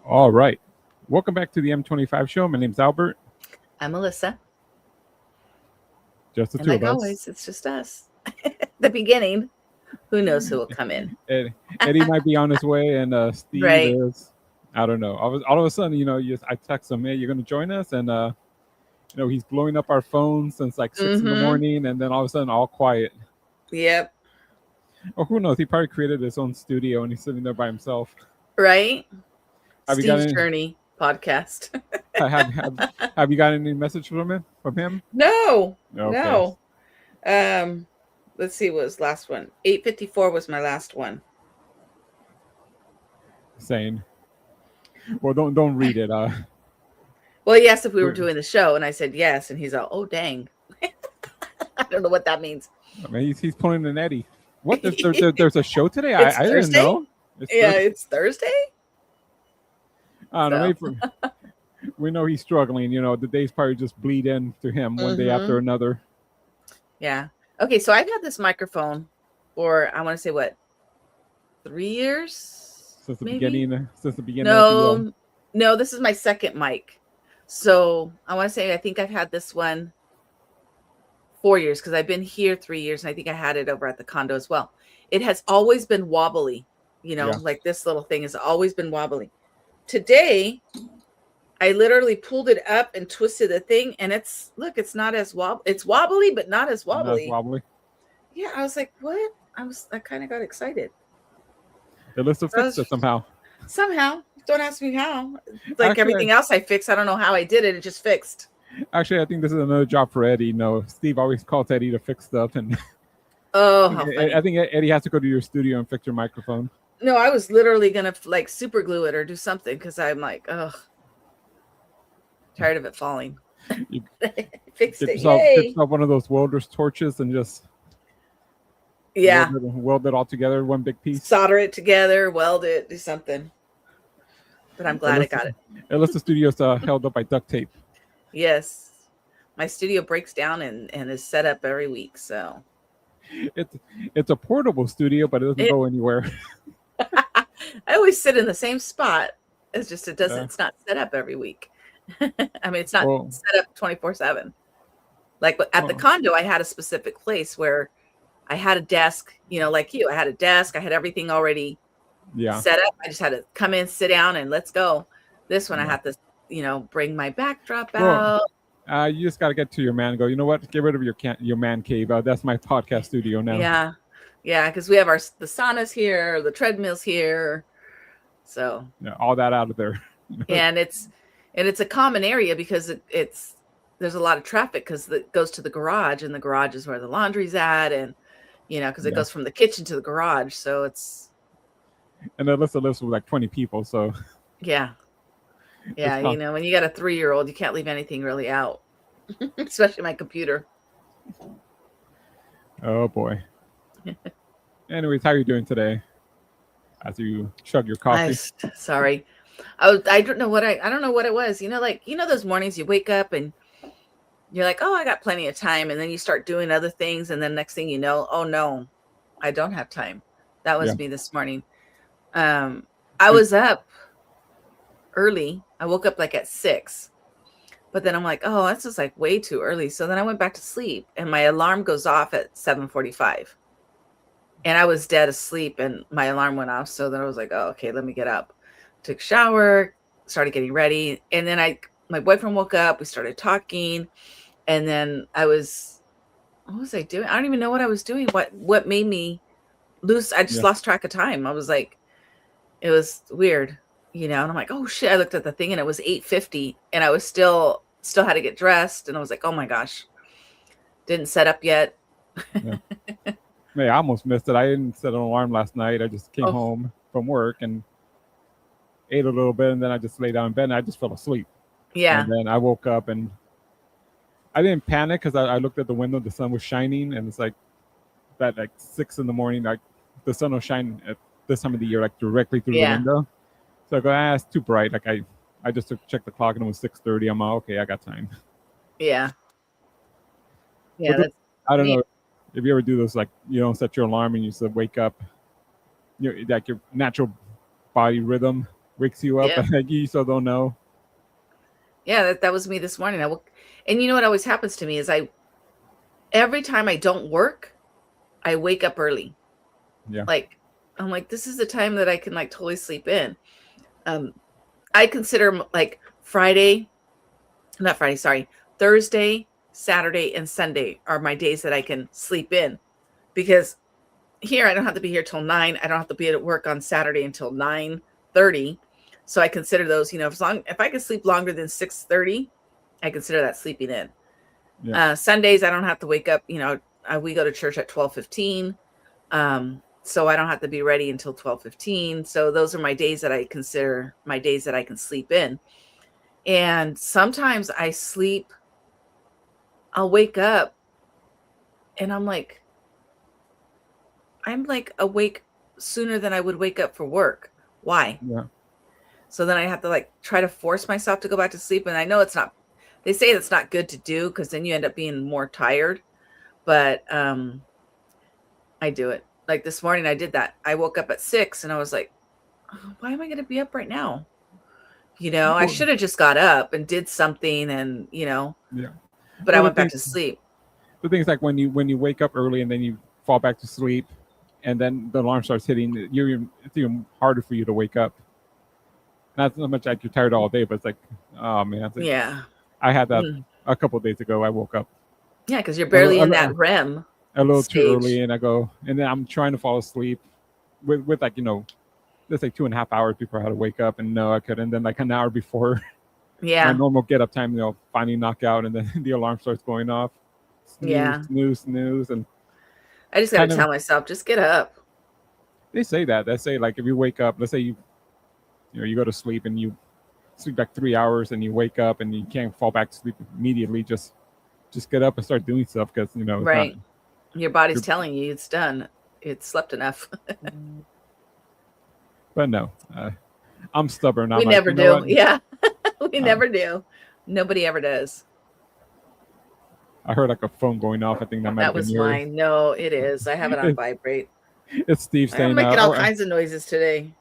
All right. Welcome back to the M25 Show. My name's Albert. I'm Melissa. Just the And two like of us. always, it's just us. The beginning. Who knows who will come in? Eddie might be on his way, and Steve Right. is. I don't know. All of a sudden, I text him, "Hey, you're going to join us?" And he's blowing up our phones since like 6 in the morning, and then all of a sudden, all quiet. Yep. Or who knows? He probably created his own studio, and he's sitting there by himself. Right. Have you got Steve's any? Journey podcast. Have you got any message from him? From him? No. Okay. No. Let's see what was last one. 8:54 was my last one. Saying, well, don't read it. Well, he asked if we were doing the show, and I said yes, and he's all, oh dang. I don't know what that means. I mean, he's pulling an Eddie. What? There's a show today? It's I didn't Thursday? know. It's Thursday. I don't know. Maybe we know he's struggling. The days probably just bleed in to him one day after another. Yeah. Okay, so I've had this microphone for, I want to say, what, 3 years? Since the maybe? beginning. Since the beginning. No, this is my second mic. So I want to say I think I've had this one 4 years because I've been here 3 years, and I think I had it over at the condo as well. It has always been wobbly, like this little thing has always been wobbly. Today, I literally pulled it up and twisted the thing, and it's not as wobbly. It's wobbly, but not as wobbly. Not wobbly. Yeah, I was like, what? I kind of got excited. It must have fixed it somehow. Somehow. Don't ask me how. Like everything else I fixed, I don't know how I did it. It just fixed. Actually, I think this is another job for Eddie. No, Steve always calls Eddie to fix stuff, and I think Eddie has to go to your studio and fix your microphone. No, I was literally gonna like super glue it or do something because I'm like, ugh, tired of it falling. Fixed it. Yay. Get one of those welder's torches and just weld it all together, one big piece. Solder it together, weld it, do something. But I'm glad I got it. Unless the studio's held up by duct tape. Yes. My studio breaks down and is set up every week, so. It's a portable studio, but it doesn't go anywhere. I always sit in the same spot. It's just it's not set up every week. I mean, it's not set up 24/7. Like at the condo, I had a specific place where I had a desk, like you. I had a desk. I had everything already set up. I just had to come in, sit down, and let's go. This one, I have to, bring my backdrop out. You just got to get to your man and go, you know what? Get rid of your man cave. That's my podcast studio now. Yeah, because we have the saunas here, the treadmills here. So all that out of there. And it's a common area because there's a lot of traffic because it goes to the garage, and the garage is where the laundry's at, and because it goes from the kitchen to the garage, so it's. And the list lives with like 20 people, so. Yeah, when you got a 3-year-old, you can't leave anything really out, especially my computer. Oh boy. Anyways, how are you doing today? As you chug your coffee. Sorry. I don't know what it was. Those mornings you wake up and you're like, oh, I got plenty of time. And then you start doing other things. And then next thing you know, oh no, I don't have time. That was me this morning. I was up early. I woke up like at 6, but then I'm like, oh, that's just like way too early. So then I went back to sleep, and my alarm goes off at 7:45. And I was dead asleep, and my alarm went off. So then I was like, oh, okay, let me get up. Took a shower, started getting ready. And then my boyfriend woke up. We started talking. And then what was I doing? I don't even know what I was doing. What made me lose? I just lost track of time. I was like, it was weird, and I'm like, oh shit. I looked at the thing and it was 8:50, and I was still had to get dressed. And I was like, oh my gosh, didn't set up yet. I almost missed it. I didn't set an alarm last night. I just came home from work and ate a little bit, and then I just lay down in bed and I just fell asleep. Yeah. And then I woke up and I didn't panic because I looked at the window. The sun was shining, and it's like 6 in the morning. Like the sun was shining at this time of the year, like directly through the window. So I go, it's too bright. Like I just checked the clock and it was 6:30. I'm like, okay, I got time. Yeah. I don't know if you ever do those, like you don't set your alarm and you just wake up, like your natural body rhythm. wakes you up, Yeah. and you still don't know. Yeah, that was me this morning. And you know what always happens to me is every time I don't work, I wake up early. Yeah. Like, I'm like, this is the time that I can like totally sleep in. I consider like Thursday, Saturday, and Sunday are my days that I can sleep in, because here I don't have to be here till 9. I don't have to be at work on Saturday until 9:30. So I consider those, if I can sleep longer than 6:30, I consider that sleeping in. Yeah. Sundays I don't have to wake up. We go to church at 12:15. So I don't have to be ready until 12:15. So those are my days that I consider my days that I can sleep in. And sometimes I'll wake up and I'm like awake sooner than I would wake up for work. Why? Yeah. So then I have to like try to force myself to go back to sleep. And I know they say it's not good to do, because then you end up being more tired. But I do it. Like this morning I did that. I woke up at 6 and I was like, oh, why am I going to be up right now? I should have just got up and did something and, Yeah. but I went back to sleep. The thing is, like when you wake up early and then you fall back to sleep, and then the alarm starts hitting, it's even harder for you to wake up. Not so much like you're tired all day, but it's like, oh man. Like, Yeah. I had that a couple of days ago. I woke up. Yeah, because you're barely in that REM. A little stage. Too early, and then I'm trying to fall asleep with like, let's say 2.5 hours before I had to wake up, and no, I couldn't. And then like an hour before my normal get up time, finally knock out, and then the alarm starts going off. Snooze, and I just got to tell myself, just get up. They say like if you wake up, let's say you go to sleep and you sleep like 3 hours and you wake up and you can't fall back to sleep immediately, just get up and start doing stuff, because right. Your body's telling you it's done. It's slept enough. But no, I'm stubborn. We never do. Yeah, we never do. Nobody ever does. I heard like a phone going off. I think that was mine. No, it is. I have it on vibrate. It's Steve saying, I'm making all kinds of noises today.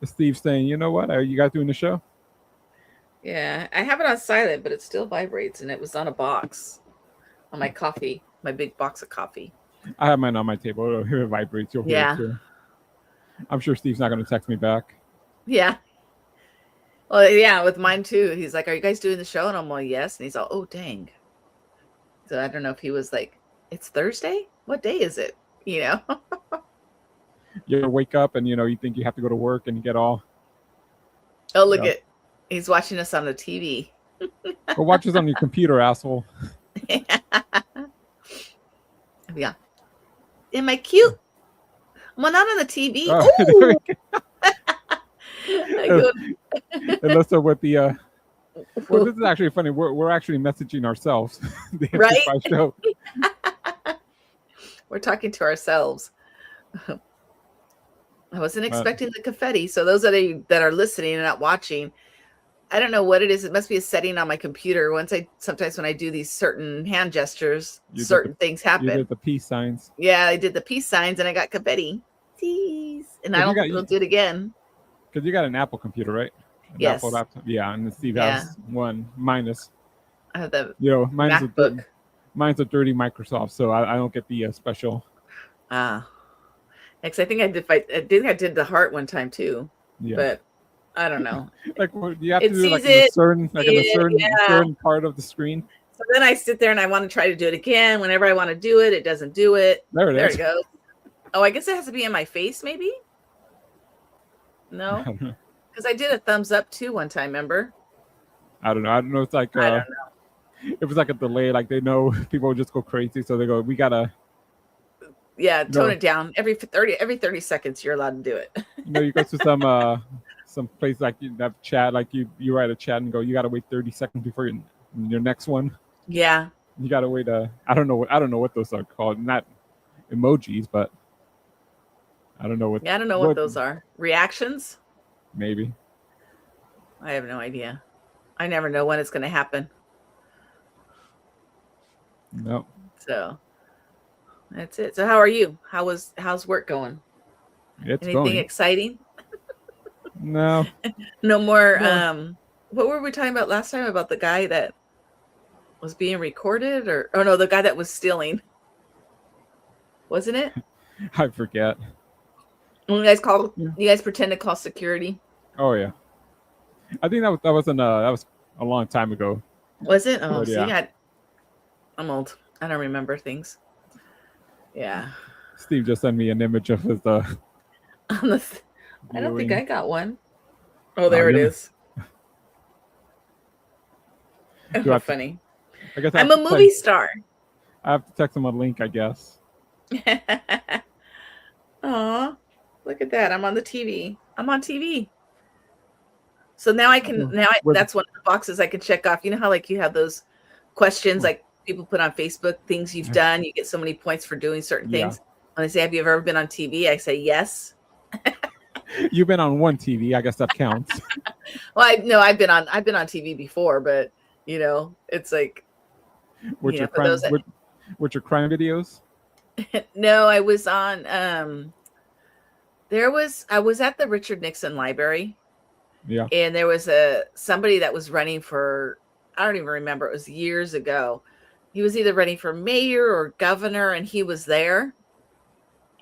It's Steve saying, you know what? Are you guys doing the show? Yeah, I have it on silent, but it still vibrates, and it was on a box on my coffee, my big box of coffee. I have mine on my table. It'll hear it vibrates. You'll hear it too. I'm sure Steve's not going to text me back. Yeah. Well, yeah, with mine too. He's like, "Are you guys doing the show?" And I'm like, "Yes." And he's all, "Oh, dang." So I don't know if he was like, "It's Thursday? What day is it?" You ever wake up and you think you have to go to work and you get all. Oh, look at, he's watching us on the TV. Well, watch us on your computer, asshole. Yeah. Am I cute? Well, not on the TV. And let's with the. Well, this is actually funny. We're actually messaging ourselves. The M25 Show. We're talking to ourselves. I wasn't expecting the confetti. So those that are listening and not watching, I don't know what it is. It must be a setting on my computer. Sometimes when I do these certain hand gestures, certain things happen. You did the peace signs. Yeah, I did the peace signs and I got confetti. Tease. And I don't think it'll do it again. Because you got an Apple computer, right? Yes. Apple laptop. Yeah, and Steve has one minus. I have the mine's MacBook. Mine's a dirty Microsoft, so I don't get the special. Because I think I did the heart one time too. Yeah. But I don't know. Like you have to do like a certain part of the screen. So then I sit there and I want to try to do it again. Whenever I want to do it, it doesn't do it. There it goes. Oh, I guess it has to be in my face, maybe? No? Because I did a thumbs up too one time, remember? I don't know. It's like I don't know. It was like a delay. Like they know people just go crazy, so they go, we gotta. Yeah, tone it down. Every 30 seconds, you're allowed to do it. You go to some place like you have chat, like you write a chat and go, you gotta wait 30 seconds before your next one. Yeah. You gotta wait. I don't know what those are called. Not emojis, but I don't know what. Yeah, I don't know what those are. Reactions? Maybe. I have no idea. I never know when it's going to happen. No. So that's it. So how are you? How's work going? It's Anything going. exciting? No. No more. No. What were we talking about last time about the guy that was being recorded, or no, the guy that was stealing, wasn't it? I forget. When you Yeah. guys pretend to call security. Oh yeah. I think that wasn't that was a long time ago. Was it? Oh, But see, yeah. I'm old. I don't remember things. Yeah. Steve just sent me an image of his On the, I don't think viewing. I got one. Oh, Oh, there it you is. do I Oh, have to, funny. I guess I I'm have a to movie play. star. I have to text him a link, I guess. Aw, look at that. I'm on the TV. I'm on TV. So now With that's one of the boxes I can check off. You know how like you have those questions like people put on Facebook, things you've done, you get so many points for doing certain yeah. things. When they say, have you ever been on TV? I say yes. You've been on one TV, I guess that counts. Well, I've been on TV before, but it's like, with your for those crime with your crime videos. no, I was on I was at the Richard Nixon Library. Yeah. And there was somebody that was running for, I don't even remember, it was years ago. He was either running for mayor or governor, and he was there.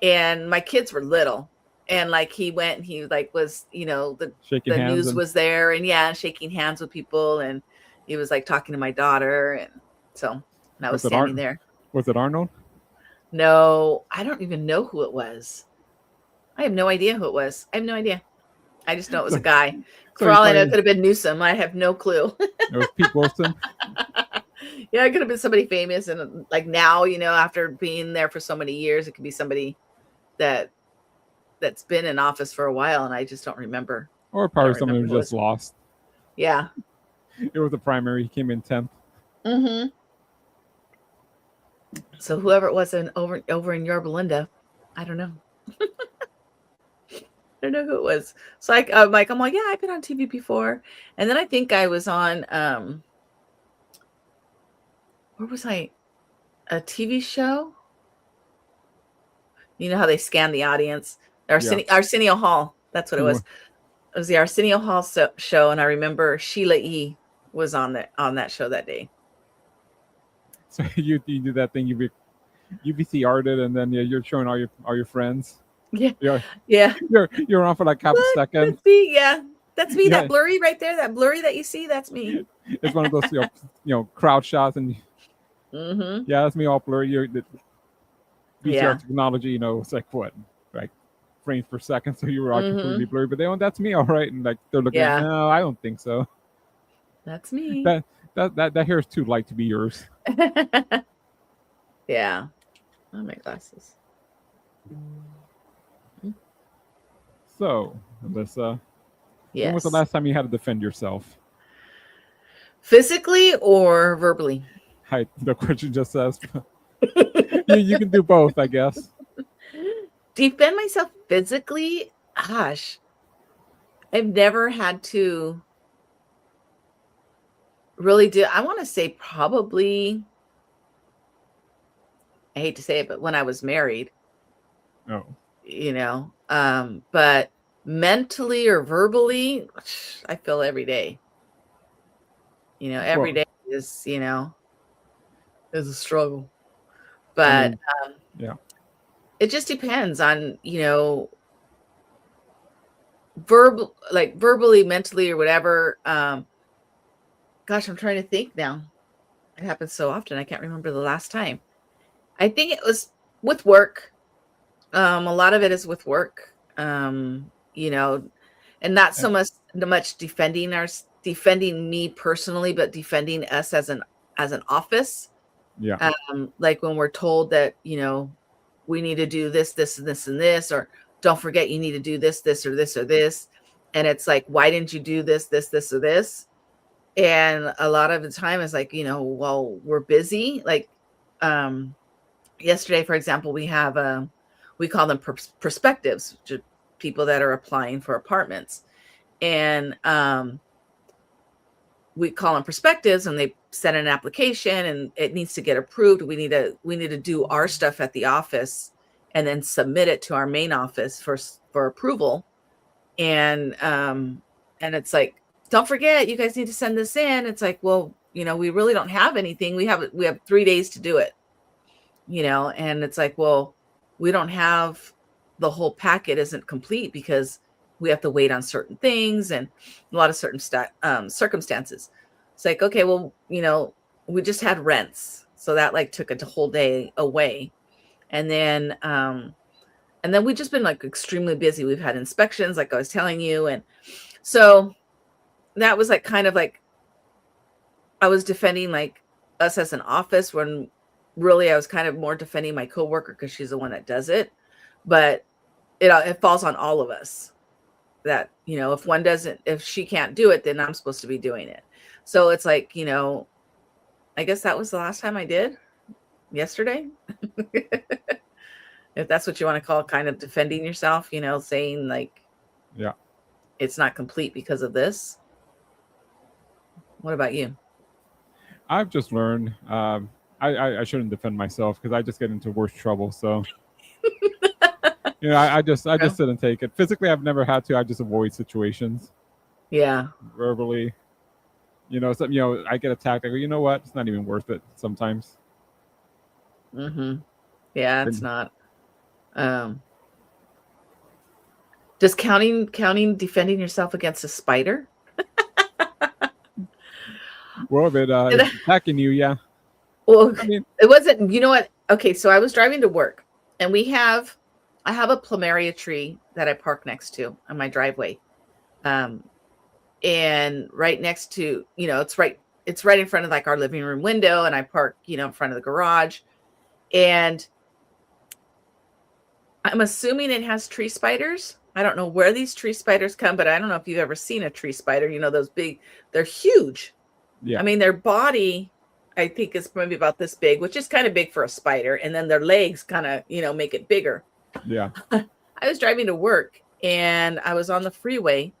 And my kids were little. And like he went and he like was, Shaking the hands news was there, and shaking hands with people, and he was like talking to my daughter, and so I was standing there. Was it Arnold? No, I don't even know who it was. I have no idea who it was. I have no idea. I just know it was a guy. So For all I know, it could have been Newsom. I have no clue. It was Pete Wilson. Yeah, it could have been somebody famous. And like now, after being there for so many years, it could be somebody that's been in office for a while, and I just don't remember. Or probably someone who just lost. Yeah. It was a primary. He came in 10th. Mm-hmm. So whoever it was over in Yorba Linda, I don't know. I don't know who it was. So I'm like, yeah, I've been on TV before. And then I think I was on, where was I? A TV show? You know how they scan the audience? Arsenio Hall. That's what it was. It was the Arsenio Hall show. And I remember Sheila E. was on that show that day. So you do that thing, you UBC-ed it, and then you're showing all your friends. Yeah. Yeah. You're on for like half a second. That's me. Yeah. That's me. Yeah. That blurry right there, that blurry that you see, that's me. It's one of those crowd shots, and mm-hmm. Yeah, that's me all blurry. VCR technology, it's like what, like frames per second, so you were all completely blurry. But that's me, all right, and like they're looking. At, no, I don't think so. That's me. That hair is too light to be yours. Yeah. Oh, my glasses. So, Alyssa, yes. When was the last time you had to defend yourself? Physically or verbally? The question just says. You can do both, I guess. Defend myself physically? Gosh. I've never had to really do. I want to say probably, I hate to say it, but when I was married. Oh. But mentally or verbally, I feel every day. Every day is, is a struggle. But it just depends on, verbally, mentally, or whatever. Gosh, I'm trying to think now. It happens so often. I can't remember the last time. I think it was with work. A lot of it is with work, and not so much defending me personally, but defending us as an office. Yeah. Like when we're told that, we need to do this, this, and this, and this, or don't forget you need to do this, this, or this, or this. And it's like, why didn't you do this, this, this, or this? And a lot of the time it's like, well, we're busy. Like yesterday, for example, we have we call them perspectives, people that are applying for apartments. And we call them perspectives, and they send an application and it needs to get approved. We need to do our stuff at the office and then submit it to our main office for approval. and it's like, don't forget, you guys need to send this in. It's like, well, we really don't have anything. We have 3 days to do it, and it's like, well, we don't have the whole packet isn't complete because we have to wait on certain things and a lot of certain circumstances. It's like, okay, well, we just had rents, so that like took a whole day away, and then we've just been like extremely busy. We've had inspections, like I was telling you, and so that was like kind of like I was defending like us as an office when really I was kind of more defending my coworker because she's the one that does it. But it falls on all of us that, if she can't do it, then I'm supposed to be doing it. So it's like, I guess that was the last time I did yesterday. If that's what you want to call kind of defending yourself, saying like, yeah, it's not complete because of this. What about you? I've just learned I shouldn't defend myself because I just get into worse trouble. So I just sit and take it. Physically, I've never had to. I just avoid situations. Yeah. Verbally, I get attacked. I go, you know what? It's not even worth it sometimes. Mm-hmm. Yeah, it's not. Does counting defending yourself against a spider? Well, if it's attacking you, yeah. Well, it wasn't. You know what? Okay, so I was driving to work, and I have a plumeria tree that I park next to on my driveway, and right next to, it's right in front of like our living room window, and I park, in front of the garage, and I'm assuming it has tree spiders. I don't know where these tree spiders come, but I don't know if you've ever seen a tree spider. Those big, they're huge. Yeah. I mean, their body, I think, is maybe about this big, which is kind of big for a spider. And then their legs kind of, make it bigger. Yeah. I was driving to work and I was on the freeway.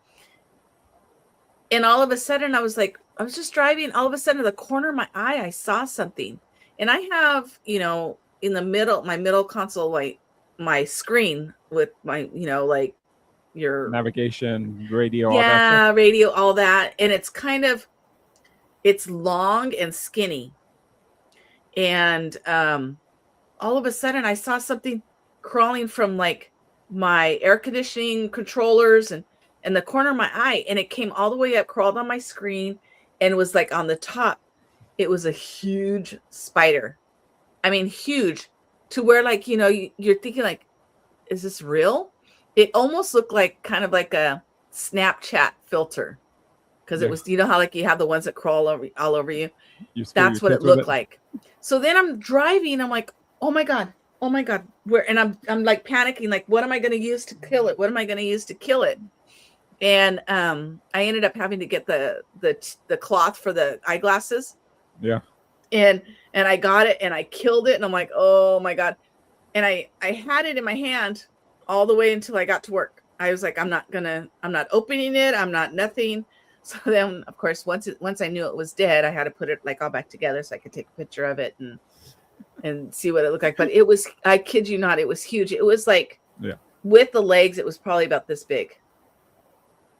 And all of a sudden I was just driving. All of a sudden, in the corner of my eye, I saw something. And I have, in the middle, my middle console, like my screen with my, like your navigation, radio, all that stuff. Radio, all that. And it's long and skinny. And all of a sudden I saw something crawling from like my air conditioning controllers and the corner of my eye, and it came all the way up, crawled on my screen, and was like on the top. It was a huge spider. I mean, huge, to where like, you're thinking like, is this real? It almost looked like kind of like a Snapchat filter. Because it was, how like you have the ones that crawl all over you. That's what it looked like. So then I'm driving. I'm like, oh my god, where? And I'm like panicking. Like, what am I going to use to kill it? What am I going to use to kill it? And I ended up having to get the cloth for the eyeglasses. Yeah. And I got it and I killed it. And I'm like, oh my god. And I had it in my hand all the way until I got to work. I was like, I'm not opening it. I'm not nothing. So then, of course, once I knew it was dead, I had to put it like all back together so I could take a picture of it and see what it looked like. But it was, I kid you not, it was huge. It was like, with the legs, it was probably about this big.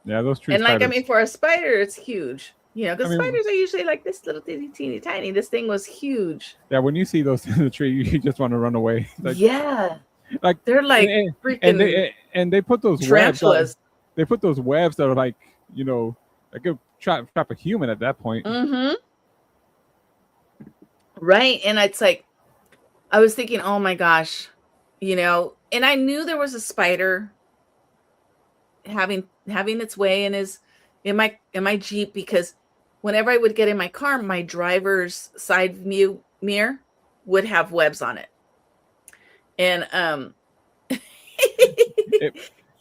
Yeah, those trees. And like, spiders. I mean, for a spider, it's huge. Because spiders are usually like this little teeny tiny. This thing was huge. Yeah, when you see those in the tree, you just want to run away. Like, yeah. Like they're like freaking. And they put those tarantulas. They put those webs that are like, like a trap a human at that point. Mm-hmm. Right. And it's like, I was thinking, oh my gosh, and I knew there was a spider having its way in my Jeep, because whenever I would get in my car, my driver's side view mirror would have webs on it. And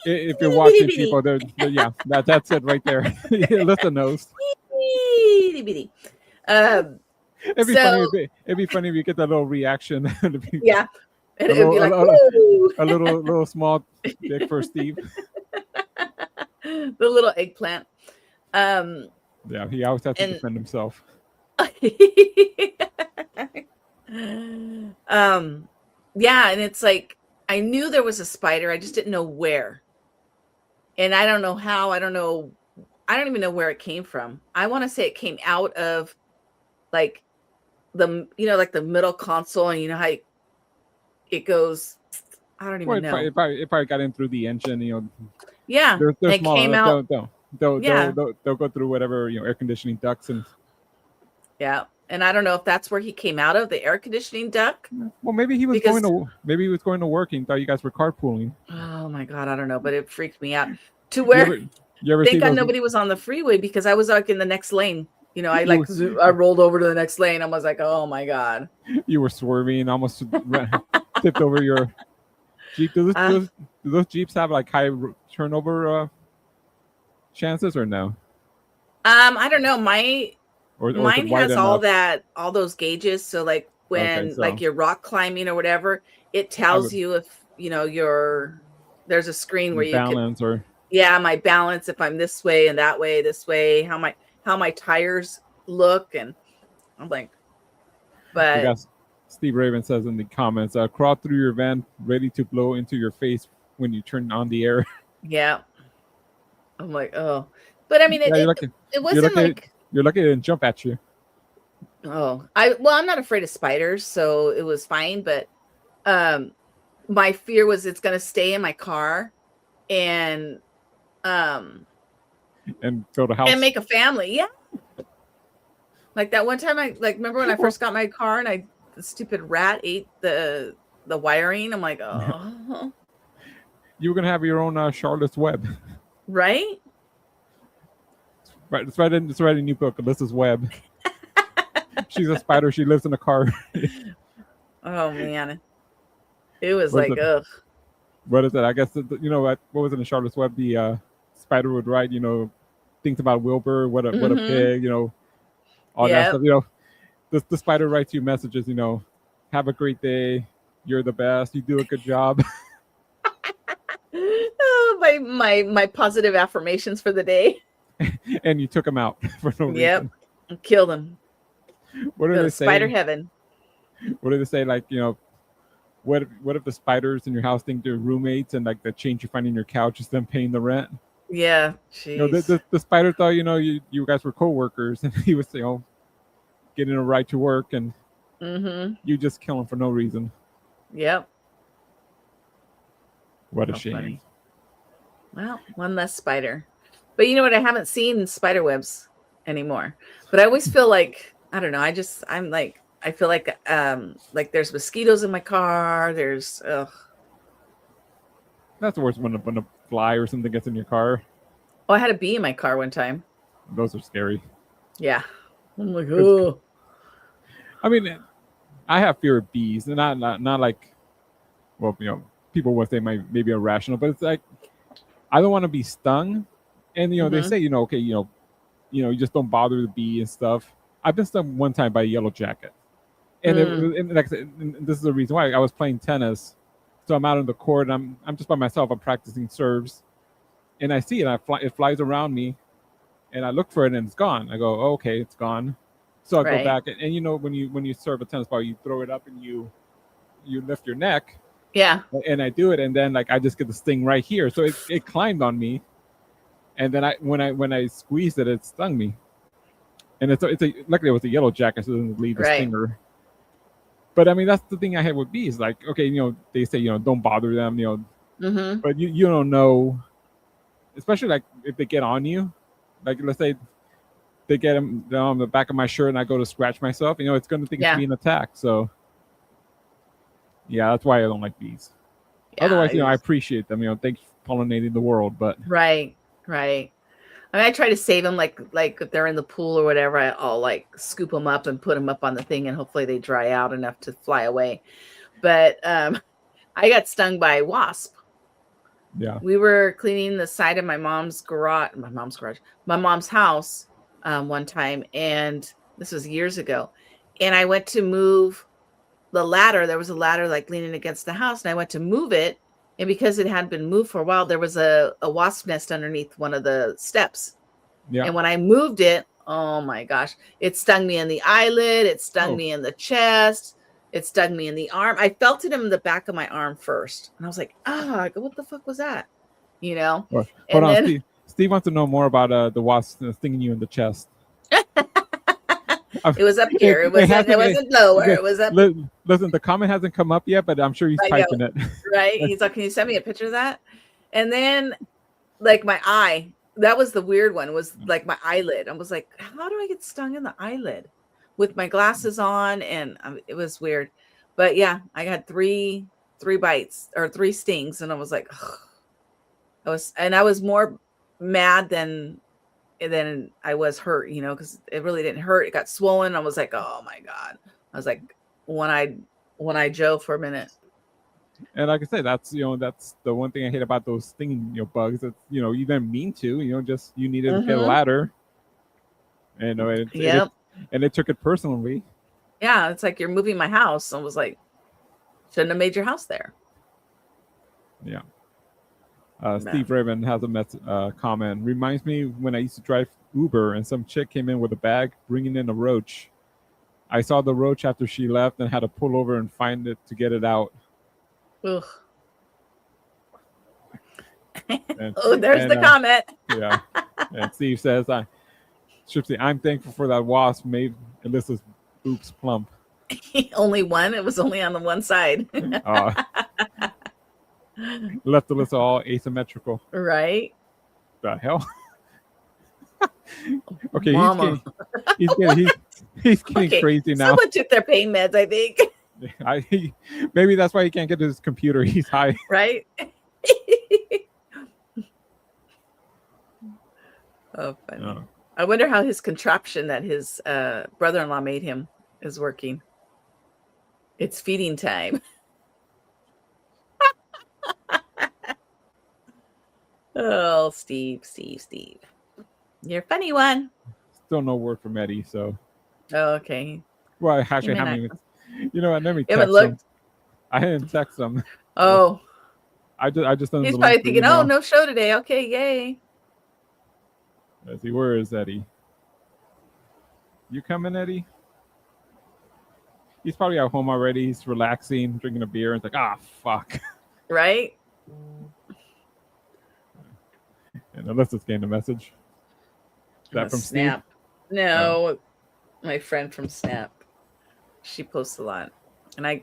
if you're watching people, yeah, that's it right there. Listen, knows. It'd be funny if you get that little reaction. Yeah, and it'd be like a little small dick for Steve. The little eggplant. Yeah, he always has to defend himself. Yeah, and it's like, I knew there was a spider, I just didn't know where. And I don't know how. I don't even know where it came from. I want to say it came out of like like the middle console, and you know how it goes. I don't Well, even know. it probably got in through the engine. Yeah, they're it small came enough. out. They'll Yeah, go through whatever air conditioning ducts and. yeah. And I don't know if that's where he came out of, the air conditioning duct. Well, maybe he was Because going to work and thought you guys were carpooling. oh my God, I don't know, but it freaked me out to You where ever, you ever see thank God those? nobody was on the freeway because I was like in the next lane. I You, I rolled over to the next lane. I was like, oh my God. you were swerving, almost tipped over your Jeep. Do those Jeeps have like high turnover chances or no? I don't know. Or is it Mine wide has enough? all those gauges. So like Okay, when so like you're rock climbing or whatever, it I tells would you if there's a screen where you could balance or my balance, if I'm this way and that way, this way, how my tires look, and I'm like, I but guess Steve Raven says in the comments, crawl through your van ready to blow into your face when you turn on the air. yeah, I'm like, oh, but I mean, Yeah, you're lucky. it wasn't like, You're lucky it didn't jump at you. I'm not afraid of spiders, so it was fine. But my fear was it's gonna stay in my car and And build a house. and make a family. Yeah, like that one time I remember when I first got my car and the stupid rat ate the wiring. I'm like, oh. You were gonna have your own Charlotte's Web. Right? Right, it's right in new book, Alyssa's Web. She's a spider. She lives in a car. Oh man, it was like, ugh. What is it? I guess what was it in Charlotte's Web? The spider would write, things about Wilbur. What a pig. All that stuff. The spider writes you messages. Have a great day. You're the best. You do a good job. Oh, my positive affirmations for the day. And you took them out for no reason. Yep, killed them. What do they say? Spider heaven. What do they say? Like, what if the spiders in your house think they're roommates and like the change you find in your couch is them paying the rent? Yeah, the spider thought you guys were co-workers, and he was getting a ride to work, and you just kill him for no reason. Yep. What a shame. Funny. Well, one less spider. But you know what? I haven't seen spider webs anymore. But I always feel like, I don't know. I feel like there's mosquitoes in my car. There's That's the worst when a fly or something gets in your car. Oh, I had a bee in my car one time. Those are scary. Yeah. I'm like, oh. I mean, I have fear of bees, and not like, well, people would say maybe irrational, but it's like I don't want to be stung, and they say okay, you just don't bother the bee and stuff. I've been stung one time by a yellow jacket, and like and this is the reason why I was playing tennis, so I'm out on the court, and I'm just by myself. I'm practicing serves, and I see it. It flies around me, and I look for it, and it's gone. I go, oh, okay, it's gone. So I go back, and when you serve a tennis ball, you throw it up and you lift your neck. Yeah. And I do it, and then I just get the sting right here. So it climbed on me, and then when I squeezed it, it stung me. And luckily it was a yellow jacket, so it doesn't leave a stinger. But I mean, that's the thing I had with bees. Like, okay, they say don't bother them, but you don't know, especially like if they get on you. Like, let's say they get them on the back of my shirt, and I go to scratch myself. It's going to think it's being attacked. So. Yeah, that's why I don't like bees. Yeah, otherwise, I appreciate them. Thanks for pollinating the world, but right. I mean, I try to save them, like if they're in the pool or whatever. I'll like scoop them up and put them up on the thing, and hopefully they dry out enough to fly away. But I got stung by a wasp. Yeah, we were cleaning the side of my mom's house one time, and this was years ago. And I went to move the ladder. There was a ladder like leaning against the house, and I went to move it, and because it had been moved for a while, there was a wasp nest underneath one of the steps. Yeah. And when I moved it, oh my gosh, it stung me in the eyelid, it stung me in the chest, it stung me in the arm. I felt it in the back of my arm first, and I was like, what the fuck was that? Hold And on, then Steve wants to know more about the wasp stinging you in the chest. it was up here. It wasn't lower. It was up. Listen, the comment hasn't come up yet, but I'm sure he's typing it. Right? He's like, "Can you send me a picture of that?" And then, like, my eye. That was the weird one. Was like my eyelid. I was like, "How do I get stung in the eyelid?" With my glasses on, and it was weird. But yeah, I had three bites or 3 stings, and I was like, ugh. I was more mad than I was hurt, because it really didn't hurt. It got swollen. I was like, oh my God. I was like one-eyed Joe for a minute. And like I said, that's the one thing I hate about those stinging bugs. It's you didn't mean to, just you needed to get a ladder. And it took it personally. Yeah, it's like you're moving my house. I was like, shouldn't have made your house there. Yeah. Steve Raven has a comment. Reminds me when I used to drive Uber and some chick came in with a bag bringing in a roach. I saw the roach after she left and had to pull over and find it to get it out. Ugh. There's the comment. Yeah. And Steve says, I'm thankful for that wasp made Alyssa's boobs plump. Only one? It was only on the one side. Left Alyssa all asymmetrical. Right? The hell? Okay, Mama. he's getting crazy now. Someone took their pain meds, I think. Maybe that's why he can't get to his computer. He's high. Right? Oh, funny. Oh. I wonder how his contraption that his brother-in-law made him is working. It's feeding time. Oh, Steve. You're a funny one. Still no word from Eddie, so. Oh, okay. Well, I actually haven't even. You know what? Let me text him. I didn't text him. Oh. I just. He's probably thinking, "Oh, no show today. Okay, yay." Let's see. Where is Eddie? You coming, Eddie? He's probably at home already. He's relaxing, drinking a beer, and it's like, fuck. Right. And Alyssa's getting a message. Is that from Snap? Steve? No, my friend from Snap. She posts a lot, and I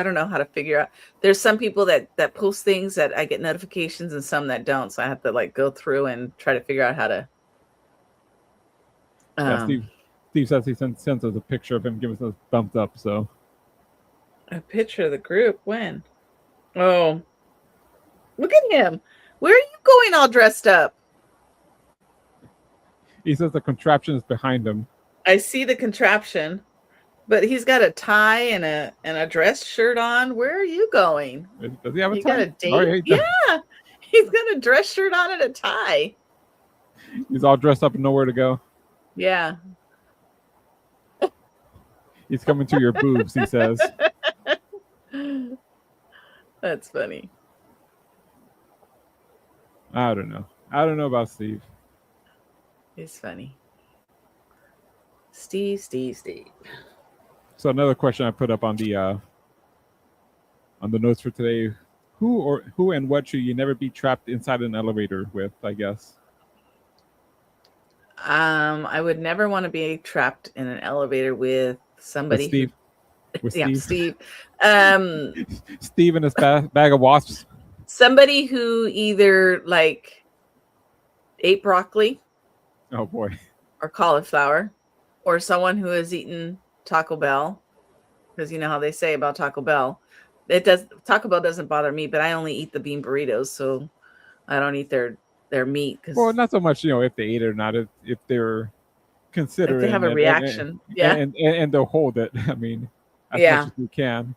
don't know how to figure out. There's some people that post things that I get notifications, and some that don't. So I have to go through and try to figure out how to. Steve says he sends us a picture of him giving us a thumbs up. So. A picture of the group when? Oh, look at him. Where are you going all dressed up? He says the contraption is behind him. I see the contraption, but he's got a tie and a dress shirt on. Where are you going? Does he have a tie? You got a date? Yeah. He's got a dress shirt on and a tie. He's all dressed up and nowhere to go. Yeah. He's coming to your boobs, he says. That's funny. I don't know. I don't know about Steve. He's funny. Steve. So another question I put up on the notes for today: who and what should you never be trapped inside an elevator with? I guess. I would never want to be trapped in an elevator with somebody. Steve. Steve. Steve and his bag of wasps. Somebody who either ate broccoli. Oh boy. Or cauliflower, or someone who has eaten Taco Bell, because you know how they say about Taco Bell. Taco Bell doesn't bother me, but I only eat the bean burritos, so I don't eat their meat. Well, not so much, if they eat it or not. If they're considering, if they have a reaction, and they'll hold it. I mean, as much as you can.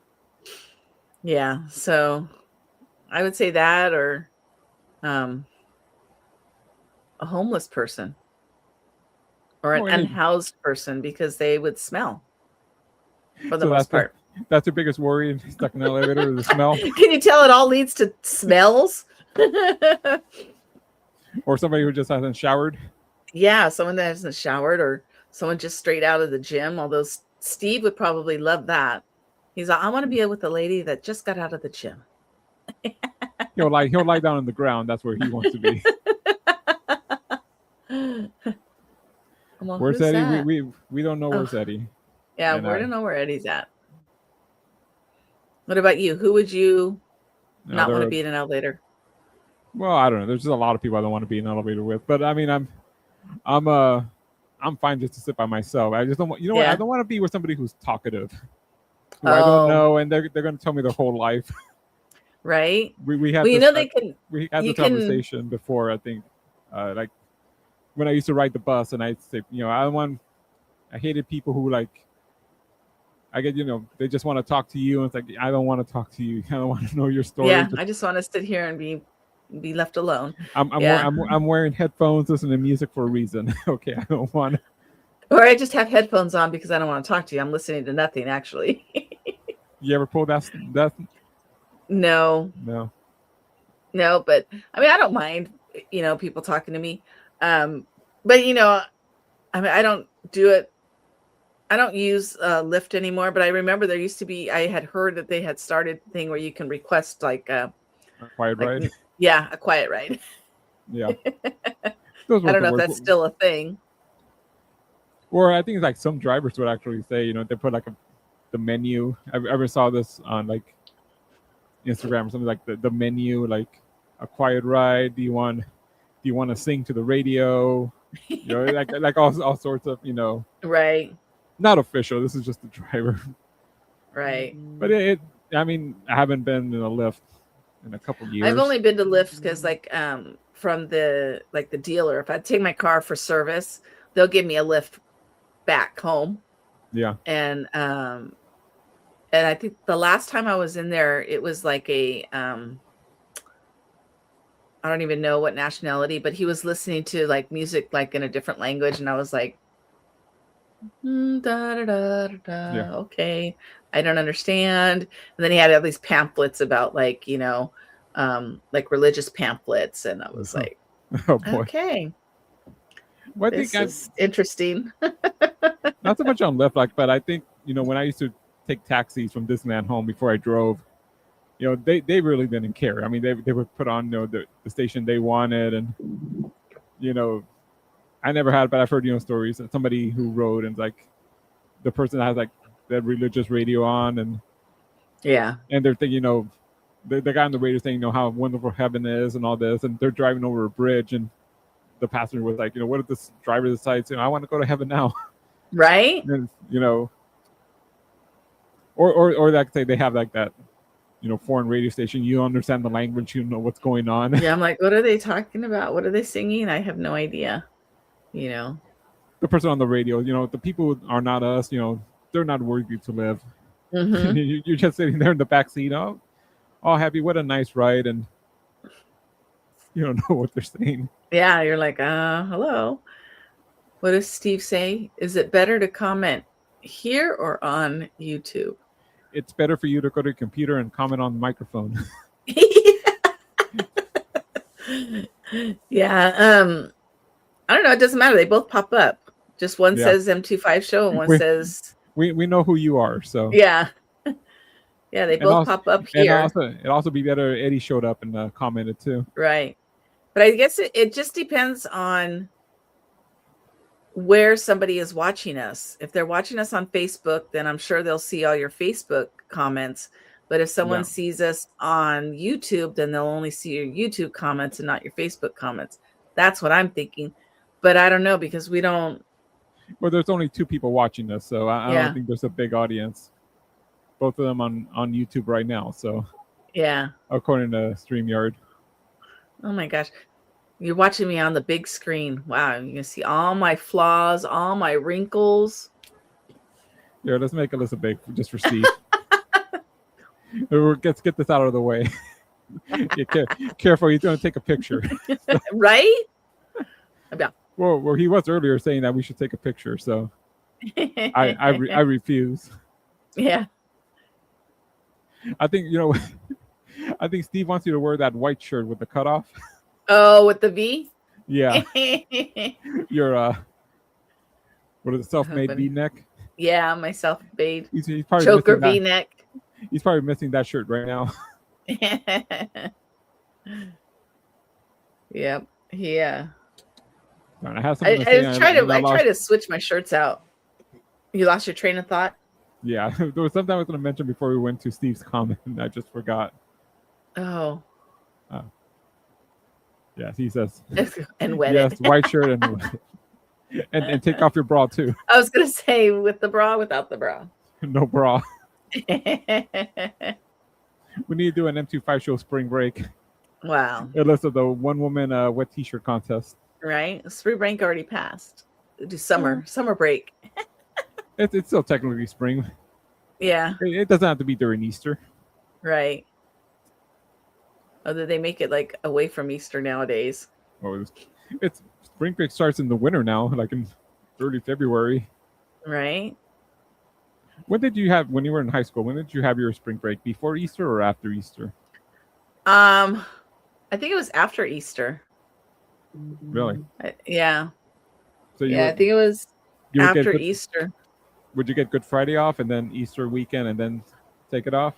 Yeah, so I would say that, or a homeless person. Or an unhoused person, because they would smell for the most part. That's your biggest worry, stuck in the elevator, the smell? Can you tell it all leads to smells? Or somebody who just hasn't showered? Yeah, someone that hasn't showered, or someone just straight out of the gym. Although Steve would probably love that. He's like, I want to be with a lady that just got out of the gym. he'll lie down on the ground. That's where he wants to be. Well, Where's who's Eddie? that? We don't know where's Eddie. Yeah, And we don't know where Eddie's at. What about you? Who would you not want to be in an elevator? Well, I don't know. There's just a lot of people I don't want to be in an elevator with. But I mean, I'm fine just to sit by myself. I just don't want, you know what? I don't want to be with somebody who's talkative, who I don't know, and they're going to tell me their whole life. Right. We had we had this conversation before. I think, like when I used to ride the bus, and I'd say, I hated people who like, I get, they just want to talk to you, and it's like, I don't want to talk to you. I don't want to know your story. Yeah, I just want to sit here and be left alone. I'm wearing headphones, listening to music for a reason. Okay, I don't want to. Or I just have headphones on because I don't want to talk to you. I'm listening to nothing, actually. You ever pull that? No. But I mean, I don't mind, people talking to me. But I mean, I don't do it. I don't use Lyft anymore, but I remember there used to be, I had heard that they had started a thing where you can request like a quiet ride. Yeah, a quiet ride. Yeah. I don't know if that's still a thing. Or I think it's like some drivers would actually say, they put like the menu. I ever saw this on like Instagram or something, like the menu, like a quiet ride. Do you want to sing to the radio? Like all sorts of, Right. Not official. This is just the driver. Right. But I mean, I haven't been in a Lyft in a couple years. I've only been to Lyft because from the dealer, if I take my car for service, they'll give me a Lyft back home. Yeah. And I think the last time I was in there, it was like I don't even know what nationality, but he was listening to like music like in a different language, and I was like, okay, I don't understand. And then he had all these pamphlets about like like religious pamphlets, and I was like, oh boy, okay, well, this is interesting. Not so much on Lyft, but I think when I used to take taxis from Disneyland home before I drove, they really didn't care. I mean, they would put on the station they wanted, and I never had, but I've heard stories that somebody who rode and like the person that has like that religious radio on, and and they're thinking the guy on the radio saying how wonderful heaven is and all this, and they're driving over a bridge, and the passenger was like, what if this driver decides, I want to go to heaven now, right? And, or like say they have like that foreign radio station, you understand the language, what's going on. Yeah, I'm like, what are they talking about? What are they singing? I have no idea. The person on the radio, the people are not us, they're not worthy to live. Mm-hmm. You're just sitting there in the back seat, oh happy, what a nice ride, and you don't know what they're saying. Yeah, you're like, hello. What does Steve say? Is it better to comment here or on YouTube? It's better for you to go to your computer and comment on the microphone. Yeah. I don't know. It doesn't matter. They both pop up. Just one says M25 Show and one says... We know who you are, so... Yeah. Yeah, they both pop up here. And it'd also be better if Eddie showed up and commented too. Right. But I guess it just depends on where somebody is watching us. If they're watching us on Facebook, then I'm sure they'll see all your Facebook comments. But if someone sees us on YouTube, then they'll only see your YouTube comments and not your Facebook comments. That's what I'm thinking. But I don't know, because we don't... Well, there's only 2 people watching this, so I don't think there's a big audience. Both of them on YouTube right now, so... Yeah. According to StreamYard. Oh my gosh. You're watching me on the big screen. Wow, you can see all my flaws, all my wrinkles. Yeah, let's make Alyssa big just for Steve. Let's get this out of the way. Careful, he's going to take a picture. Right? Yeah. Well, he was earlier saying that we should take a picture, so I refuse. Yeah. I think I think Steve wants you to wear that white shirt with the cutoff. Oh, with the V? Yeah. Your what is it, self-made V-neck? Yeah, my self-made he's probably choker V-neck. He's probably missing that shirt right now. Yep. Yeah. I have something to I say. I try Lost. to switch my shirts out. You lost your train of thought? Yeah, there was something I was going to mention before we went to Steve's comment. I just forgot. Oh. Uh, yes, he says And wet yes, it. white shirt and take off your bra too. I was gonna say with the bra, without the bra. No bra. We need to do an M25 show spring break. Wow. Unless of the one woman wet t-shirt contest. Right? Spring break already passed. Do summer break. It's still technically spring. Yeah. It doesn't have to be during Easter. Right. Although they make it like away from Easter nowadays. Or it's spring break starts in the winter now, like in early February. Right? When did you have when you were in high school? When did you have your spring break? Before Easter or after Easter? I think it was after Easter. Really? Yeah. So I think it was after Easter. Would you get Good Friday off and then Easter weekend and then take it off?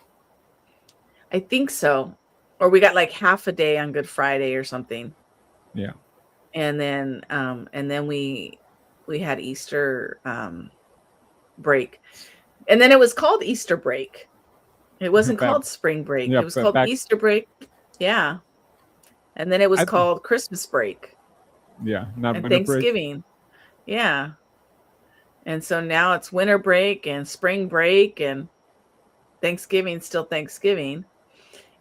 I think so. Or we got like half a day on Good Friday or something. Yeah. And then we had Easter break. And then it was called Easter break. It wasn't called spring break. Yeah, it was called Easter break. Yeah. And then it was called Christmas break. Yeah, not and Thanksgiving. Break. Yeah. And so now it's winter break and spring break and Thanksgiving, still Thanksgiving.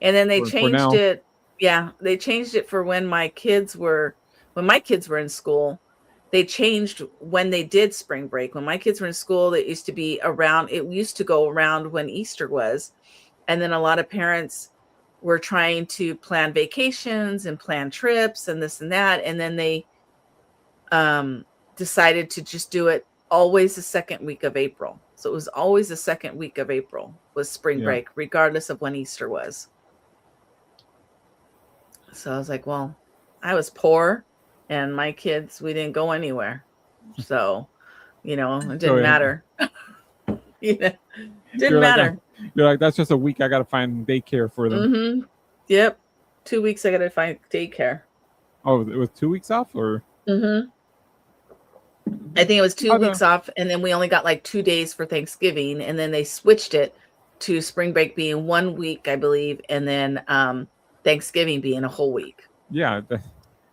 And then they changed it. Yeah, they changed it for when my kids were in school. They changed when they did spring break. When my kids were in school, it used to go around when Easter was. And then a lot of parents were trying to plan vacations and plan trips and this and that. And then they decided to just do it always the second week of April. So it was always the second week of April was spring break, regardless of when Easter was. So I was like, well, I was poor and my kids, we didn't go anywhere. So, it didn't matter. Didn't matter. You're like, that's just a week. I got to find daycare for them. Mm-hmm. Yep. 2 weeks I got to find daycare. Oh, it was 2 weeks off or? Mm-hmm. I think it was 2 weeks off. And then we only got like 2 days for Thanksgiving. And then they switched it to spring break being 1 week, I believe. And then Thanksgiving being a whole week. Yeah.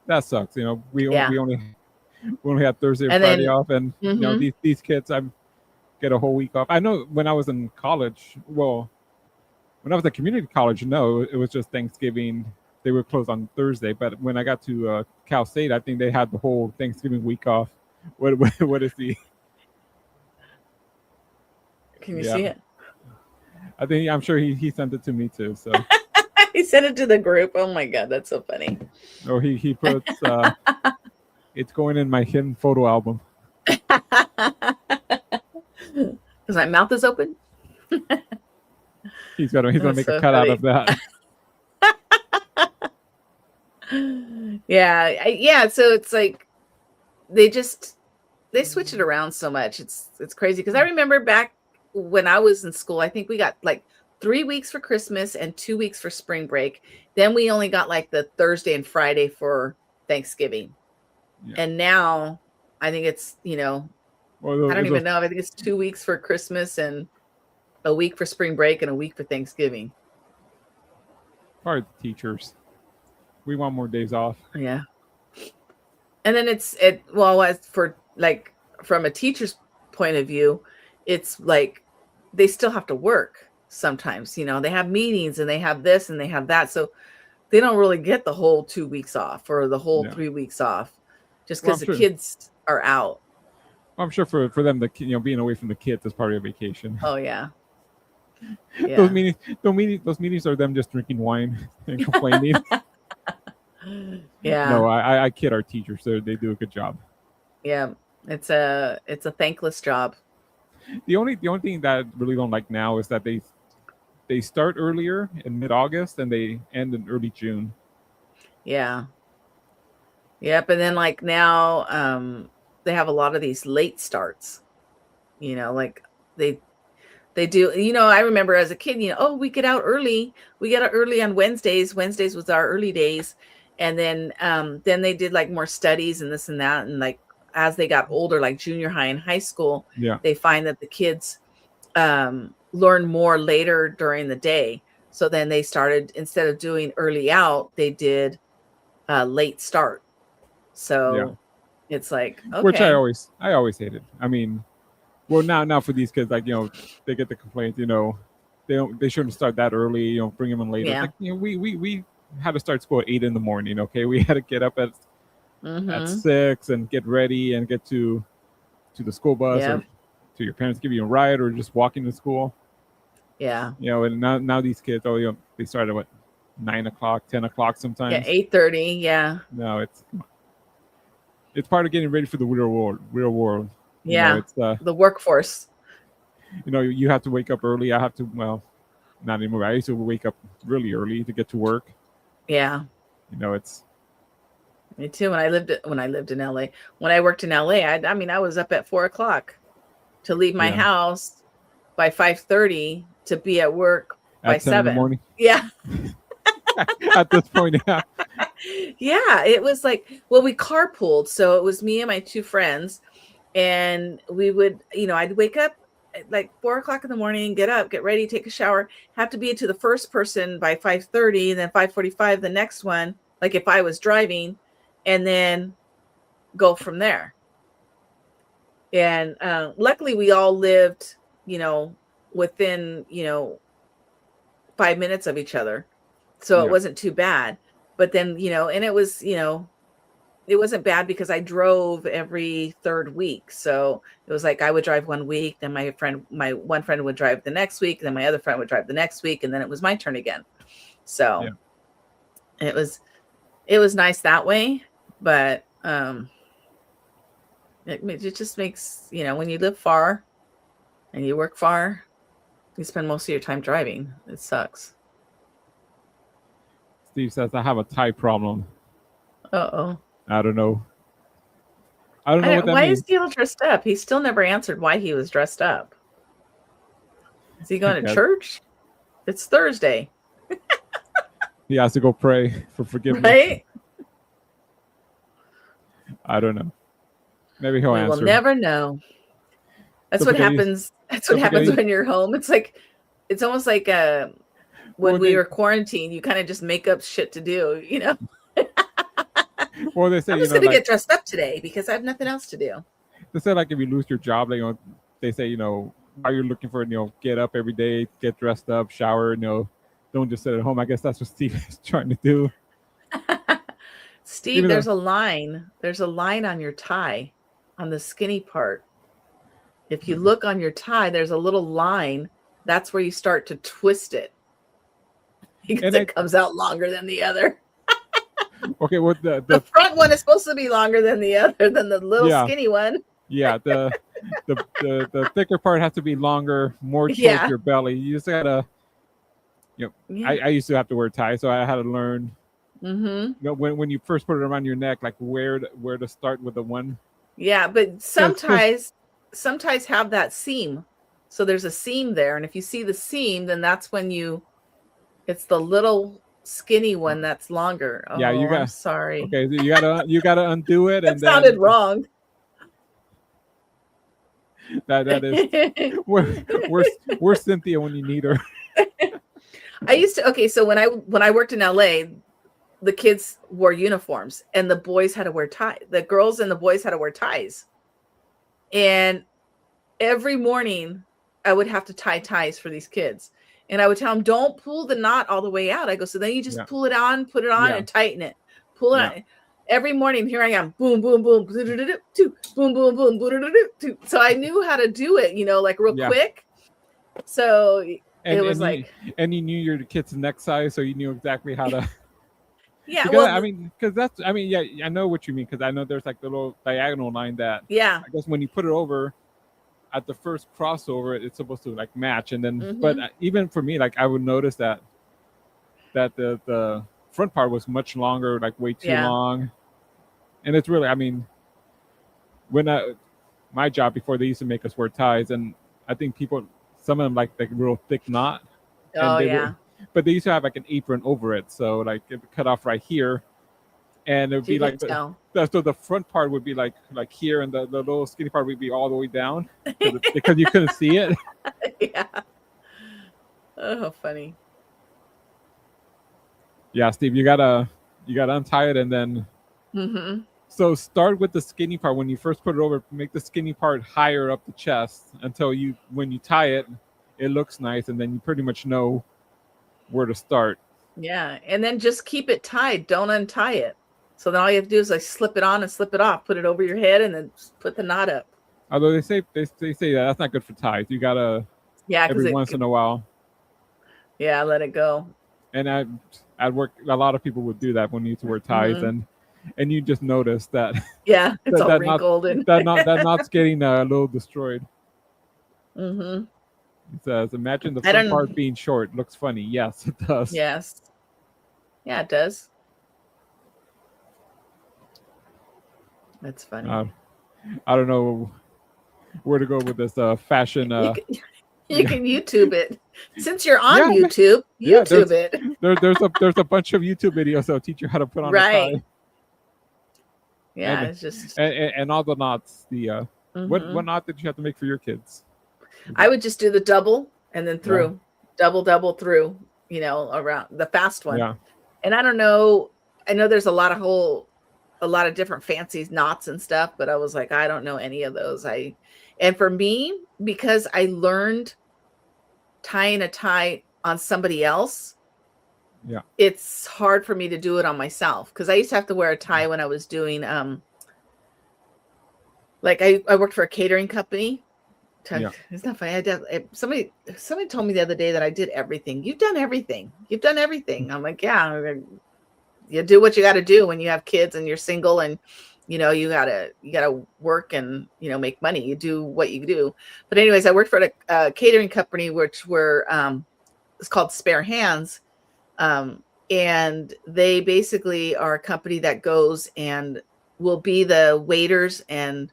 That sucks. We only had Thursday and Friday off. And, these kids, get a whole week off. I know when I was in college, when I was at community college, no, it was just Thanksgiving. They were closed on Thursday. But when I got to Cal State, I think they had the whole Thanksgiving week off. What is the? Can you see it? I'm sure he sent it to me too. So he sent it to the group. Oh my god, that's so funny. Oh, he puts it's going in my hidden photo album. Because my mouth is open. He's gonna make a cut out of that. Yeah. So it's like they switch it around so much. It's crazy because I remember back when I was in school, I think we got like 3 weeks for Christmas and 2 weeks for spring break. Then we only got like the Thursday and Friday for Thanksgiving. Yeah. And now I think it's, I don't even know. I think it's 2 weeks for Christmas and a week for spring break and a week for Thanksgiving. Probably the teachers. We want more days off. Yeah. And then as for like from a teacher's point of view, it's like they still have to work sometimes. They have meetings and they have this and they have that. So they don't really get the whole 2 weeks off or the whole 3 weeks off just because the kids are out. Well, I'm sure for them, being away from the kids is part of a vacation. Oh, yeah. Those meetings are them just drinking wine and complaining. Yeah. No, I kid our teachers. They do a good job. Yeah, it's a thankless job. The only thing that I really don't like now is that they start earlier in mid-August and they end in early June. Yeah. Yep. And then like now they have a lot of these late starts. Like They do. You know, I remember as a kid, you know, oh, we get out early. We get out early on Wednesdays. Wednesdays was our early days. And then they did like more studies and this and that. And like as they got older, like junior high and high school, Yeah. they find that the kids learn more later during the day. So then they started, instead of doing early out, they did late start. So it's like, okay. Which I always hated. I mean, well, now for these kids, like, you know, they get the complaint, you know, they shouldn't start that early, you know, bring them in later. Yeah. Like, you know, we had to start school at 8 a.m. Okay, we had to get up at 6 and get ready and get to the school bus or to your parents give you a ride or just walking to school. Yeah. You know, and now these kids, oh, you know, they start at what, 9 o'clock, 10 o'clock sometimes. Yeah, 8:30. Yeah. No, it's part of getting ready for the real world. Yeah. You know, it's the workforce. You know, you have to wake up early. I have to, well, not anymore. I used to wake up really early to get to work. Yeah. You know, it's me too. When I lived in LA, when I worked in LA, I mean, I was up at 4 o'clock to leave my house by 5:30 to be at work by 7 in the morning. Yeah. At this point, yeah. Yeah, it was like, well, we carpooled, so it was me and my two friends, and we would, you know, I'd wake up at like 4 o'clock in the morning, get up, get ready, take a shower, have to be to the first person by 5:30, and then 5:45 the next one, like if I was driving, and then go from there. And luckily we all lived, you know, within, you know, 5 minutes of each other, so it wasn't too bad. But then, you know, and it was, you know, it wasn't bad because I drove every third week. So it was like I would drive 1 week, then my one friend would drive the next week, then my other friend would drive the next week, and then it was my turn again. So it was nice that way. But it just makes, you know, when you live far and you work far, you spend most of your time driving. It sucks. Steve says, I have a tie problem. Uh-oh. I don't know what that means. Why is he all dressed up? He still never answered why he was dressed up. Is he going to church? It's Thursday. He has to go pray for forgiveness. Right? I don't know. Maybe he'll answer. We'll never know. That's what happens. That's what happens when you're home. It's like, it's almost like when we were quarantined, you kind of just make up shit to do, you know? Well, they say, I'm just going to get dressed up today because I have nothing else to do. They say, like, if you lose your job, like, you know, they say, you know, while you're looking for, you know, get up every day, get dressed up, shower, you know, don't just sit at home. I guess that's what Steve is trying to do. Steve, there's a line. There's a line on your tie, on the skinny part. If you look on your tie, there's a little line. That's where you start to twist it. Because it comes out longer than the other. Okay, well, the front one is supposed to be longer than the other, than the little skinny one. Yeah, the thicker part has to be longer, more towards your belly. You just gotta, you know, I used to have to wear ties, so I had to learn. You know, when you first put it around your neck, like where to start with the one. Yeah, but some ties have that seam, so there's a seam there, and if you see the seam, then that's when it's the little skinny one that's longer. Oh, yeah, I'm sorry. Okay, so you gotta undo it. That sounded wrong. That is. Where's Cynthia when you need her? I used to. Okay, so when I worked in LA, the kids wore uniforms, and the boys had to wear ties. The girls and the boys had to wear ties, and every morning I would have to tie ties for these kids. And I would tell them, don't pull the knot all the way out. I go, so then you just pull it on, put it on, and tighten it. Pull it on. Every morning, here I am. Boom, boom, boom. Boom, boom, boom. So I knew how to do it, you know, like real quick. So it was and you knew your kid's neck size, so you knew exactly how to. Yeah. Because, well, I mean, I know what you mean. Because I know there's like the little diagonal line that. Yeah. I guess when you put it over. At the first crossover, it's supposed to like match, and then but even for me, like I would notice that the front part was much longer, like way too long, and it's really, I mean, when my job before they used to make us wear ties, and I think some of them like real thick knot, and Oh yeah. but they used to have like an apron over it, so like it would cut off right here, and it would You be can like tell. so the front part would be like here, and the little skinny part would be all the way down because you couldn't see it. Yeah. Oh, funny. Yeah, Steve, you gotta untie it, and then so start with the skinny part. When you first put it over, make the skinny part higher up the chest until when you tie it, it looks nice, and then you pretty much know where to start. Yeah, and then just keep it tied. Don't untie it. So then all you have to do is like slip it on and slip it off. Put it over your head, and then put the knot up. Although they say that's not good for ties. You gotta every once in a while. Yeah, let it go. And at work, a lot of people would do that when you used to wear ties, and you just notice that. Yeah, it's all wrinkled and that knot's getting a little destroyed. Mm-hmm. It says, "Imagine the front part being short. Looks funny." Yes, it does. Yes. Yeah, it does. That's funny. I don't know where to go with this fashion. You can YouTube it. Since you're on YouTube, YouTube it. There's a bunch of YouTube videos that'll teach you how to put on a tie. Yeah, it's just and all the knots. The what knot did you have to make for your kids? I would just do the double and then through, double through. You know, around the fast one. Yeah. And I don't know. I know there's a lot of different fancy knots and stuff, but I was like, I don't know any of those. And for me, because I learned tying a tie on somebody else, it's hard for me to do it on myself, because I used to have to wear a tie when I was doing like I worked for a catering company. It's not funny. Somebody told me the other day that I did everything. You've done everything. I'm like, yeah. You do what you got to do when you have kids and you're single, and you know you gotta work and make money. You do what you do. But anyways, I worked for a catering company which were it's called Spare Hands, and they basically are a company that goes and will be the waiters and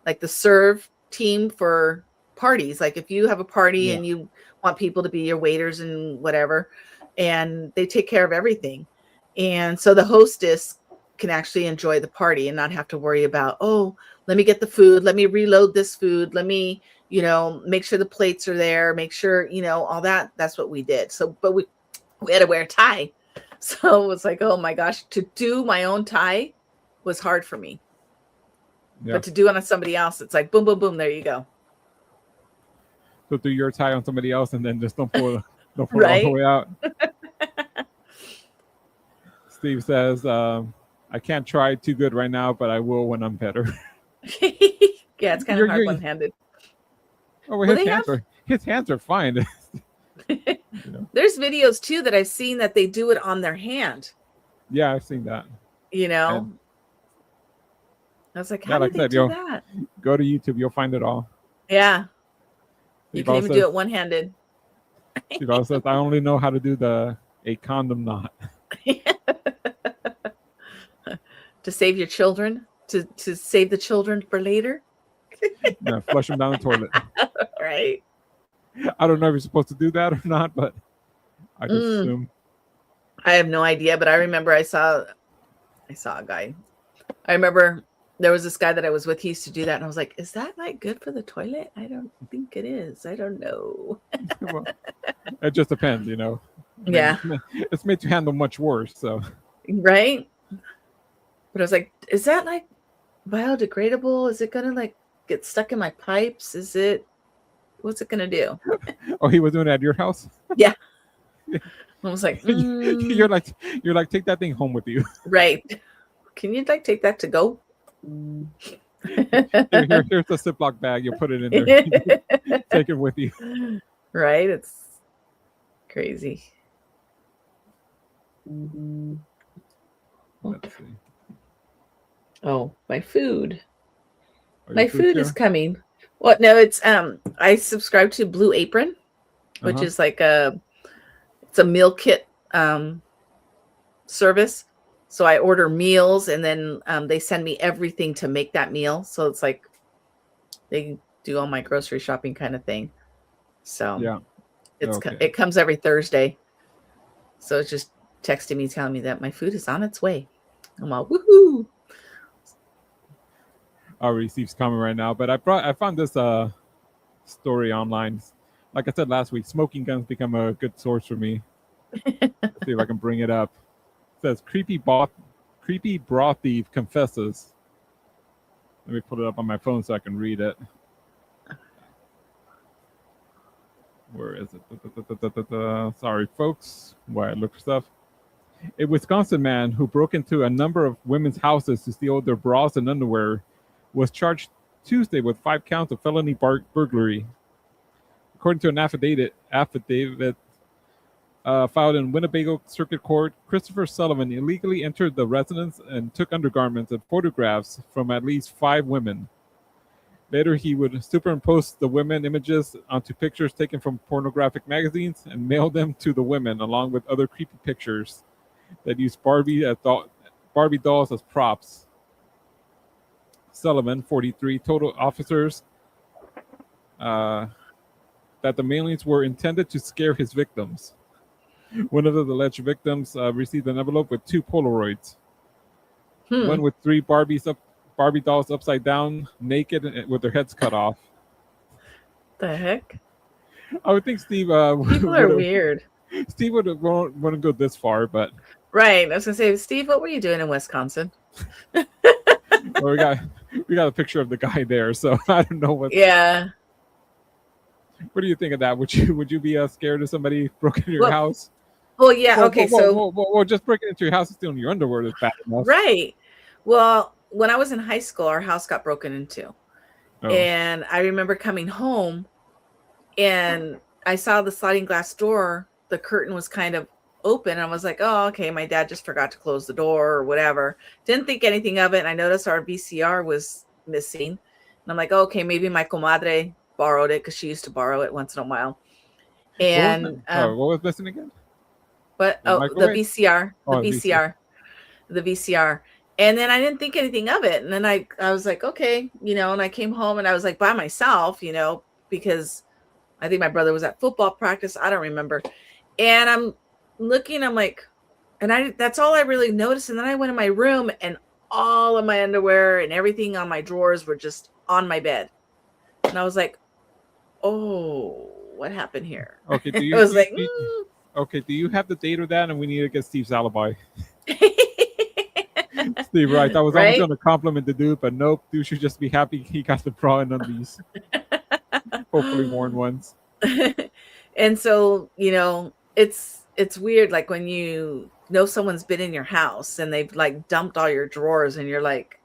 like the serve team for parties. Like if you have a party and you want people to be your waiters and whatever, and they take care of everything. And so the hostess can actually enjoy the party and not have to worry about, oh, let me get the food, let me reload this food, let me, make sure the plates are there, make sure, all that. That's what we did. So, but we had to wear a tie. So it was like, oh my gosh, to do my own tie was hard for me. Yeah. But to do it on somebody else, it's like boom, boom, boom, there you go. So do your tie on somebody else and then just don't pull it all right? the way out. Steve says, I can't try too good right now, but I will when I'm better. Yeah, it's kind of hard one-handed. Oh, well, his hands are fine. There's videos too that I've seen that they do it on their hand. Yeah, I've seen that. And I was like, how do they do that? Go to YouTube, you'll find it all. Yeah. You can even do it one-handed. Steve also says, I only know how to do a condom knot. To save your children, to save the children for later. Yeah, flush them down the toilet. Right. I don't know if you're supposed to do that or not, but I just assume. I have no idea, but I remember I saw a guy. I remember there was this guy that I was with. He used to do that, and I was like, "Is that like good for the toilet? I don't think it is. I don't know." Well, it just depends, Yeah, it's made to handle much worse. So. Right. But I was like, "Is that like biodegradable? Is it gonna like get stuck in my pipes? What's it gonna do?" Oh, he was doing it at your house? Yeah. I was like, you're like, take that thing home with you. Right. Can you like take that to go? Here's the Ziploc bag. You put it in there. Take it with you. Right. It's crazy. Let's see. Oh, my food. My food is coming. What? No, it's I subscribe to Blue Apron, which is like it's a meal kit service. So I order meals and then they send me everything to make that meal. So it's like they do all my grocery shopping kind of thing. So Yeah. Okay. it comes every Thursday. So it's just texting me telling me that my food is on its way. I'm all woohoo. Already Steve's coming right now, but I found this story online. Like I said last week, smoking guns become a good source for me. Let's see if I can bring it up. It says creepy bra thief confesses. Let me put it up on my phone so I can read it. Where is it? Sorry, folks. Why I look for stuff. A Wisconsin man who broke into a number of women's houses to steal their bras and underwear was charged Tuesday with 5 counts of felony burglary. According to an affidavit filed in Winnebago Circuit Court, Christopher Sullivan illegally entered the residence and took undergarments and photographs from at least 5 women. Later, he would superimpose the women images onto pictures taken from pornographic magazines and mail them to the women, along with other creepy pictures that use Barbie dolls as props. Sullivan, 43, told officers that the mailings were intended to scare his victims. One of the alleged victims received an envelope with 2 Polaroids. One with 3 Barbie dolls upside down, naked, and with their heads cut off. The heck? I would think Steve. People are weird. Steve wouldn't go this far, but right. I was gonna say, Steve, what were you doing in Wisconsin? Well, we got a picture of the guy there, so I don't know what. Yeah. What do you think of that? Would you be scared if somebody broke into your house? Well, yeah. Okay, so just breaking into your house and stealing your underwear is bad enough, right? Well, when I was in high school, our house got broken into, and I remember coming home, and I saw the sliding glass door. The curtain was kind of open. I was like, oh, okay, my dad just forgot to close the door or whatever. Didn't think anything of it. And I noticed our VCR was missing. And I'm like, oh, okay, maybe my comadre borrowed it because she used to borrow it once in a while. And what was missing again? But the VCR. The VCR. And then I didn't think anything of it. And then I was like, okay, and I came home and I was like by myself, because I think my brother was at football practice. I don't remember. And I'm looking, I'm like, and that's all I really noticed. And then I went in my room and all of my underwear and everything on my drawers were just on my bed. And I was like, oh, what happened here? Okay. Do you, okay. Do you have the date of that? And we need to get Steve's alibi. Steve, right? I was almost going to compliment the dude, but nope. Dude should just be happy he got the bra and undies. Hopefully worn ones. And so, it's weird. Like when you know someone's been in your house and they've like dumped all your drawers and you're like,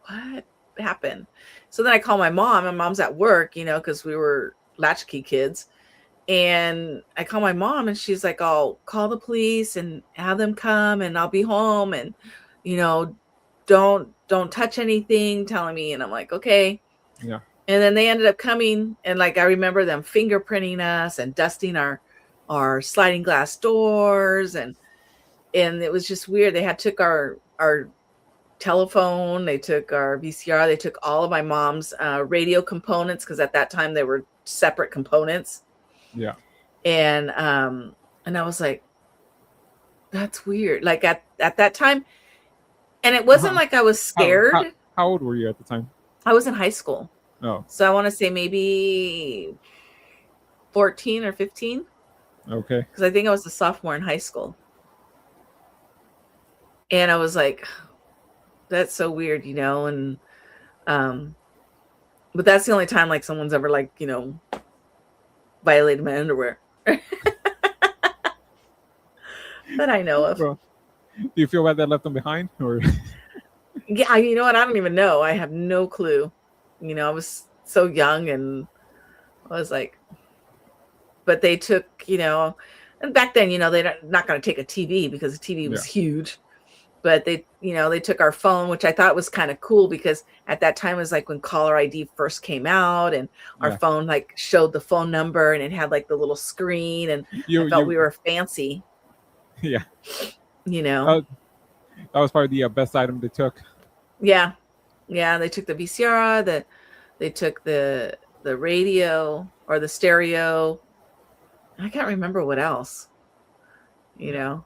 what happened? So then I call my mom. My mom's at work, because we were latchkey kids. And I call my mom and she's like, I'll call the police and have them come and I'll be home. And, don't touch anything, telling me. And I'm like, okay. Yeah. And then they ended up coming and like, I remember them fingerprinting us and dusting our sliding glass doors. And it was just weird. They took our telephone. They took our VCR. They took all of my mom's radio components. Cause at that time they were separate components. Yeah. And I was like, that's weird. Like at that time. And it wasn't like I was scared. How old were you at the time? I was in high school. Oh. So I want to say maybe 14 or 15. Okay. Because I think I was a sophomore in high school. And I was like, that's so weird, and but that's the only time like someone's ever like, violated my underwear. That I know of. Well, do you feel bad that left them behind, or? Yeah, you know what? I don't even know. I have no clue. I was so young, and I was like, but they took, and back then, they're not going to take a TV because the TV was huge. But they took our phone, which I thought was kind of cool because at that time it was like when caller ID first came out, and our phone like showed the phone number and it had like the little screen, and I felt we were fancy. Yeah. That was probably the best item they took. Yeah. They took the VCR, they took the the radio or the stereo. I can't remember what else. You know.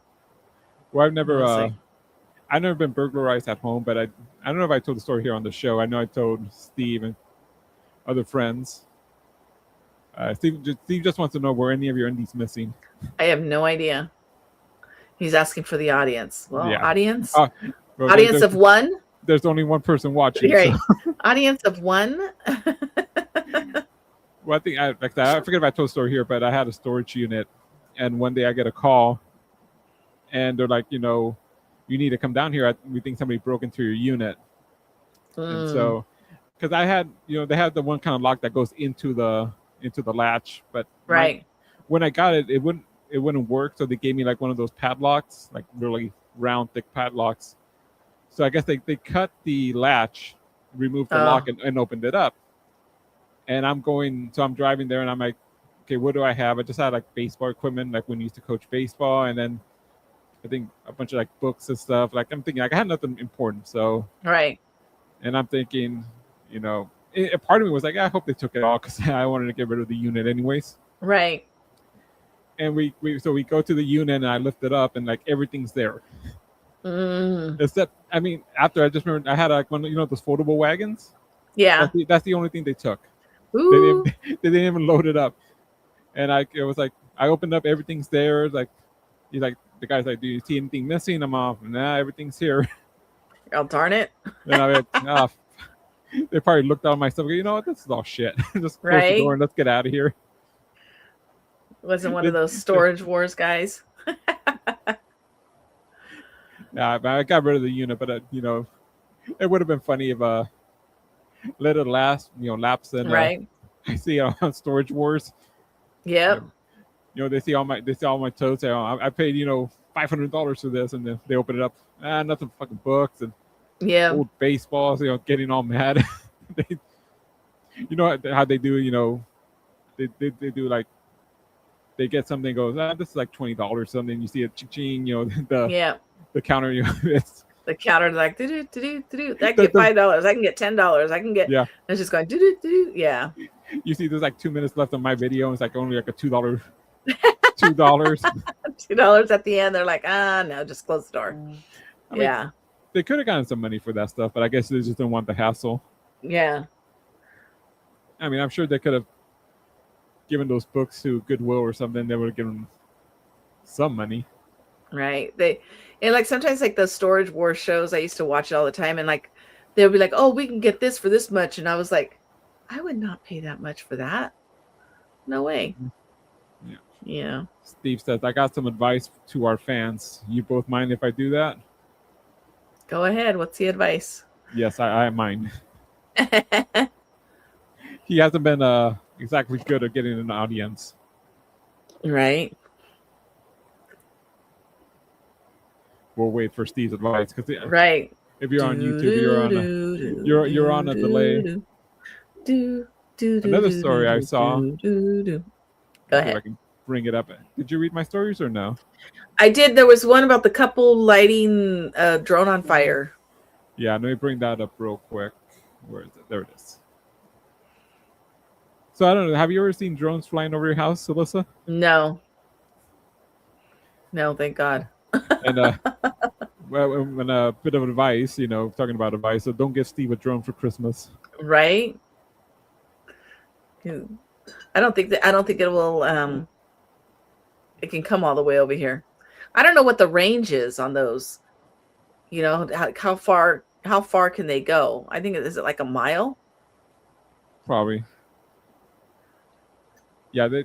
Well, I've never been burglarized at home, but I don't know if I told the story here on the show. I know I told Steve and other friends. Steve just wants to know, were any of your undies missing? I have no idea. He's asking for the audience. Well, Yeah. audience? Well, audience of one? There's only one person watching. Right. So. Audience of one? Well, I forget if I told the story here, but I had a storage unit, and one day I get a call, and they're like, you need to come down here. We think somebody broke into your unit. And so, because I had, they had the one kind of lock that goes into the latch, but right. When I got it, it wouldn't work. So they gave me like one of those padlocks, like really round, thick padlocks. So I guess they cut the latch, removed the lock, and opened it up. And I'm driving there, and I'm like, okay, what do I have? I just had like baseball equipment, like when you used to coach baseball, and then I think a bunch of like books and stuff. Like I'm thinking, like I had nothing important. So right. And I'm thinking, a part of me was like, I hope they took it all because I wanted to get rid of the unit anyways. Right. And we go to the unit, and I lift it up, and like everything's there. Except, after I just remember I had like one, those foldable wagons. Yeah. That's the only thing they took. Ooh. They didn't even load it up. And it was like, I opened up, everything's there. Like, the guy's like, do you see anything missing? I'm off. Nah, everything's here. Oh, darn it. And I'm like, they probably looked out my stuff. You know what? This is all shit. Just close the door and let's get out of here. Wasn't one of those storage wars guys. Nah, I got rid of the unit, but it would have been funny if let it lapse in. Right. I see on Storage Wars. Yep. They see all my toes. Say, I paid $500 for this, and then they open it up. Nothing, fucking books and old baseballs. Getting all mad. How they do. They do like they get something, goes, this is like $20 something. You see a ching, the counter. It's the counter like do. I can get $5. I can get $10. I can get. Yeah. It's just going do. Yeah. You see, there's like 2 minutes left on my video. And it's like only like a $2. $2 at the end. They're like, no, just close the door. Yeah. They could have gotten some money for that stuff, but I guess they just didn't want the hassle. Yeah. I'm sure they could have given those books to Goodwill or something. They would have given some money. Right. And like sometimes like the Storage War shows, I used to watch it all the time, and like they'll be like, oh, we can get this for this much. And I was like, I would not pay that much for that. No way. Yeah. Yeah. Steve says, I got some advice to our fans. You both mind if I do that? Go ahead. What's the advice? Yes, I mind. He hasn't been exactly good at getting an audience. Right. We'll wait for Steve's advice because right. If you're on YouTube, you're on a delay. Another story I saw. Go ahead. I can bring it up. Did you read my stories or no? I did. There was one about the couple lighting a drone on fire. Yeah, let me bring that up real quick. Where is it? There it is. So I don't know. Have you ever seen drones flying over your house, Alyssa? No. No, thank God. And and a bit of advice, talking about advice. So don't give Steve a drone for Christmas. Right. I don't think it will. It can come all the way over here. I don't know what the range is on those. How far can they go? I think is it like a mile? Probably. Yeah. Okay.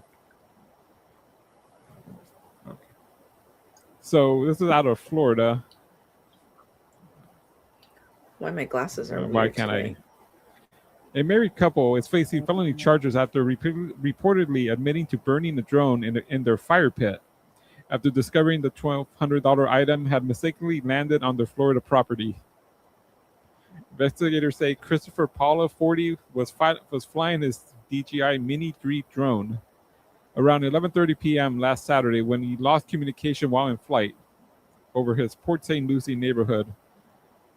So this is out of Florida. Why my glasses are why can't today? A married couple is facing felony charges after reportedly admitting to burning a drone in their fire pit after discovering the $1,200 item had mistakenly landed on their Florida property. Investigators say Christopher Paula, 40, was flying his DJI Mini 3 drone around 11:30 p.m. last Saturday when he lost communication while in flight over his Port St. Lucie neighborhood.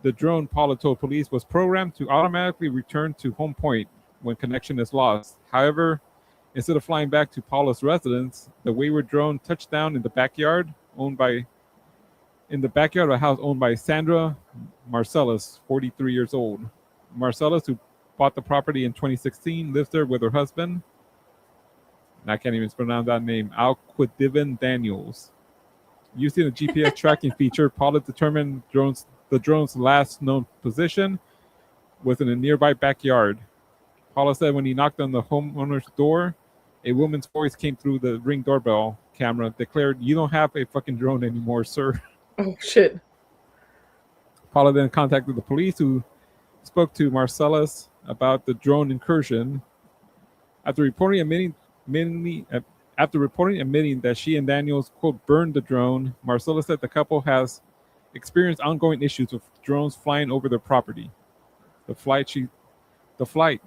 The drone, Paula told police, was programmed to automatically return to home point when connection is lost. However, instead of flying back to Paula's residence, the wayward drone touched down in the backyard of a house owned by Sandra Marcellus, 43 years old. Marcellus, who bought the property in 2016, lives there with her husband. And I can't even pronounce that name. Alquidivan Daniels. Using a GPS tracking feature, Paula determined the drone's last known position was in a nearby backyard. Paula said when he knocked on the homeowner's door, a woman's voice came through the Ring doorbell camera, declared, "You don't have a fucking drone anymore, sir." Oh, shit. Paula then contacted the police, who spoke to Marcellus about the drone incursion. After reporting admitting that she and Daniels, quote, burned the drone, Marcellus said the couple has experienced ongoing issues with drones flying over their property. The flight,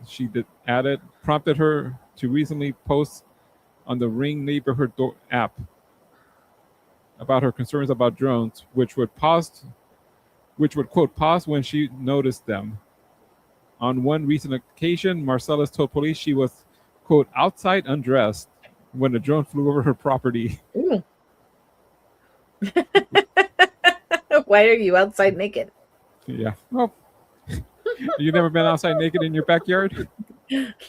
she added, prompted her to recently post on the Ring neighborhood app about her concerns about drones, which would quote pause when she noticed them. On one recent occasion, Marcellus told police she was, quote, outside undressed when a drone flew over her property. Why are you outside naked? Yeah. Well, you've never been outside naked in your backyard?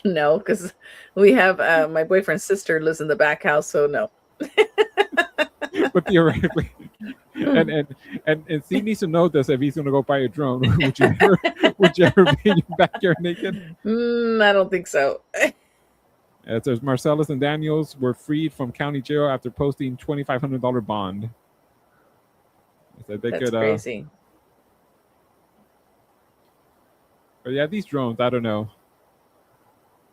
No, because we have my boyfriend's sister lives in the back house, so no. But theoretically, and Steve needs to know this if he's going to go buy a drone. Would you ever be in your backyard naked? I don't think so. It says Marcellus and Daniels were freed from county jail after posting $2,500 bond. Said they That's crazy. But yeah, these drones, I don't know.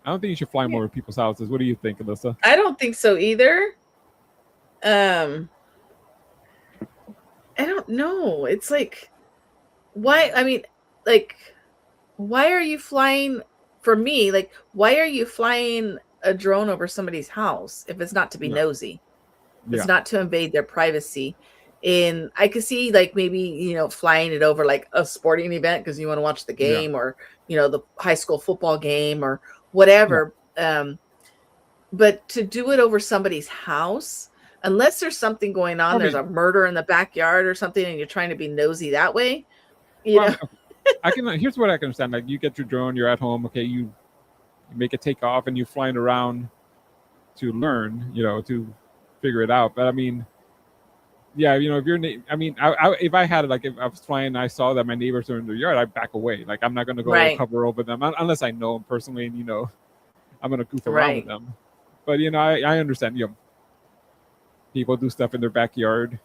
I don't think you should fly them over people's houses. What do you think, Alyssa? I don't think so either. I don't know. It's like, why? I mean, like, why are you flying? For me, like, why are you flying a drone over somebody's house if it's not to be nosy? It's not to invade their privacy. And I could see, like, maybe, flying it over like a sporting event because you want to watch the game or, the high school football game or whatever. But to do it over somebody's house, unless there's something going on, there's a murder in the backyard or something, and you're trying to be nosy that way, know. Here's what I can understand. Like, you get your drone, you're at home, okay, you make it take off, and you're flying around to learn, to figure it out. But I mean, yeah, if you're, if I had it, like, if I was flying, and I saw that my neighbors are in their yard, I'd back away. Like, I'm not gonna go cover over them unless I know them personally, and I'm gonna goof around with them. But I understand. People do stuff in their backyard.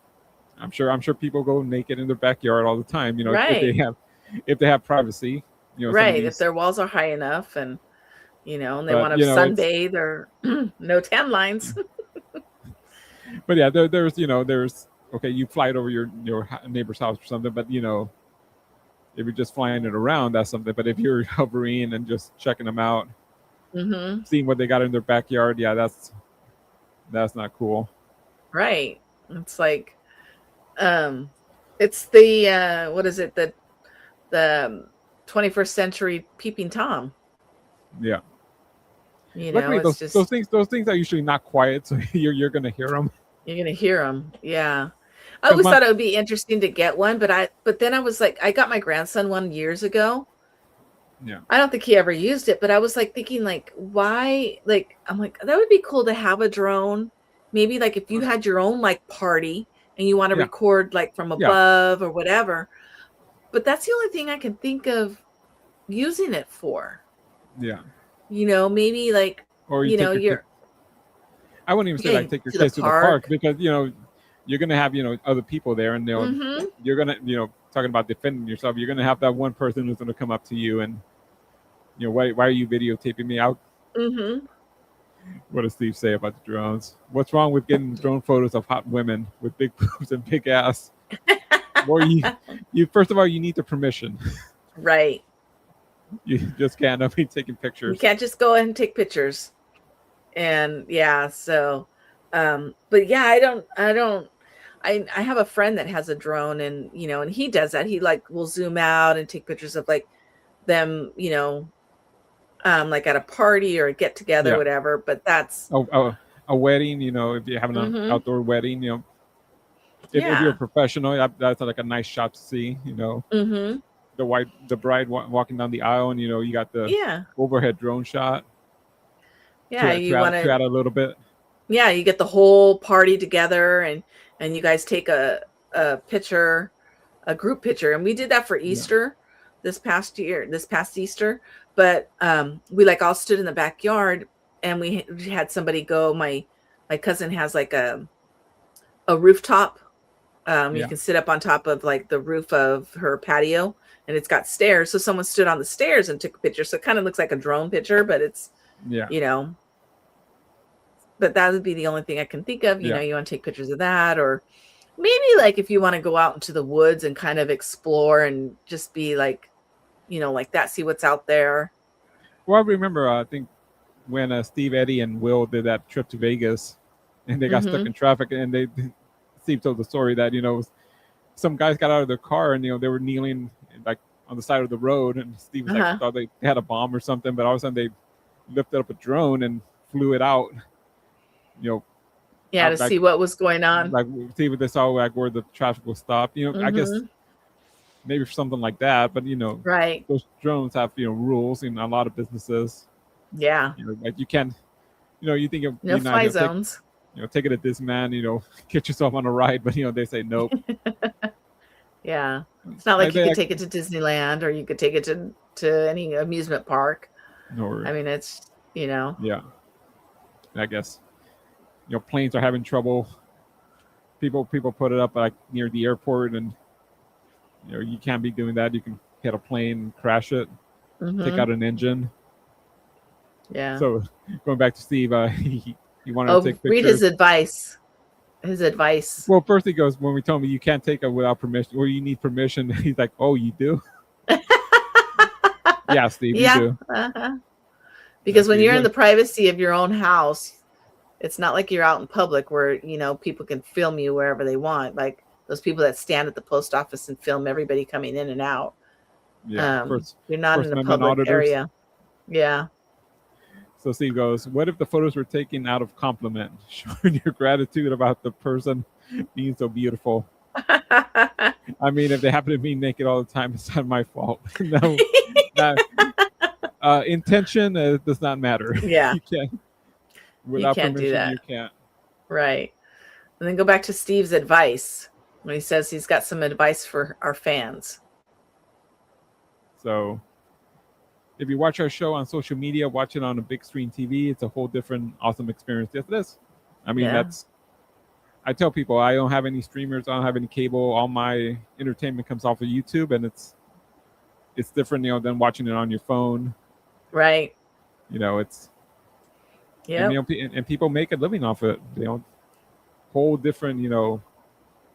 I'm sure people go naked in their backyard all the time. If they have privacy. If their walls are high enough and and they want to sunbathe or no tan lines. But yeah, there's okay, you fly it over your neighbor's house or something, but if you're just flying it around, that's something. But if you're hovering and just checking them out, seeing what they got in their backyard, that's not cool. Right. It's like, it's the what is it, the 21st century peeping Tom. Yeah. Luckily, those things are usually not quiet, so you're gonna hear them. You're gonna hear them. Yeah. I always thought it would be interesting to get one, but then I was like, I got my grandson one years ago. Yeah. I don't think he ever used it, but I was like thinking, like, why? Like, I'm like, that would be cool to have a drone. Maybe like if you had your own like party and you want to record like from above or whatever. But that's the only thing I can think of using it for. Yeah. Maybe like, or I wouldn't even say like take your kids to the park because you're gonna have other people there, and you're gonna talking about defending yourself. You're gonna have that one person who's gonna come up to you and why are you videotaping me out? What does Steve say about the drones? What's wrong with getting drone photos of hot women with big boobs and big ass? Or you first of all, you need the permission. Right. You just can't be taking pictures. You can't just go ahead and take pictures. And so but yeah, I have a friend that has a drone, and and he does that. He like will zoom out and take pictures of like them, like at a party or a get together, Yeah. whatever. But that's A wedding, if you're having an mm-hmm. outdoor wedding, if you're a Yeah. professional, that's like a nice shot to see. Mm-hmm. The bride walking down the aisle, and you got the Yeah. overhead drone shot. Yeah. You want To to. add a little bit. Yeah, you get the whole party together, and you guys take a picture, a group picture, and we did that for Easter this past Easter. But we like all stood in the backyard, and we had somebody go. My cousin has like a rooftop. You can sit up on top of like the roof of her patio, and it's got stairs. So someone stood on the stairs and took a picture. So it kind of looks like a drone picture, but it's but that would be the only thing I can think of. You want to take pictures of that, or maybe like if you want to go out into the woods and kind of explore and just be like, like that, see what's out there. Well, I remember, I think when Steve, Eddie, and Will did that trip to Vegas, and they got stuck in traffic, and Steve told the story that some guys got out of their car and they were kneeling like on the side of the road, and Steve was like thought they had a bomb or something, but all of a sudden they lifted up a drone and flew it out. To see what was going on, like see what they saw, like where the traffic was stopped. I guess maybe for something like that, but right, those drones have rules in a lot of businesses. Like you can't, you think of no fly zones. Take it at this man, get yourself on a ride, but they say nope. Yeah, it's not like you could take it to Disneyland, or you could take it to any amusement park. No, I mean, it's yeah, I guess planes are having trouble. People put it up like near the airport, and you can't be doing that. You can hit a plane, crash it, take out an engine. Yeah. So going back to Steve, he wanted to take pictures. Read his advice. His advice. Well, first he goes, when we told him you can't take it without permission, or you need permission. He's like, "Oh, you do?" Yeah, Steve, you do. Because when you're in the privacy of your own house, it's not like you're out in public where people can film you wherever they want. Like those people that stand at the post office and film everybody coming in and out. Yeah, you're not in a public area. Yeah. So Steve goes, what if the photos were taken out of compliment, showing your gratitude about the person being so beautiful? I mean, if they happen to be naked all the time, it's not my fault. No, intention does not matter. Yeah. You can't. Without permission, do that. You can't. Right. And then go back to Steve's advice when he says he's got some advice for our fans. So if you watch our show on social media, watch it on a big screen TV, it's a whole different awesome experience. Yes, it is. I mean, I tell people I don't have any streamers, I don't have any cable. All my entertainment comes off of YouTube, and it's different, than watching it on your phone. Right. It's and people make a living off it. Whole different,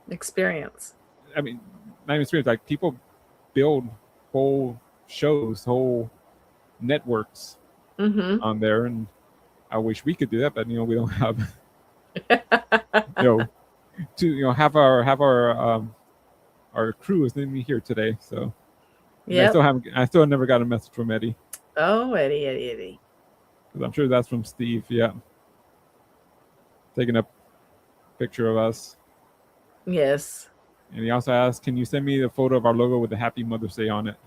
experience. I mean, not even experience. Like people build whole shows, whole networks on there, and I wish we could do that, but we don't have to have our crew is in me here today. So I still never got a message from Eddie. Oh, Eddie. Because I'm sure that's from Steve. Yeah, taking a picture of us. Yes. And he also asked, "Can you send me the photo of our logo with the Happy Mother's Day on it?"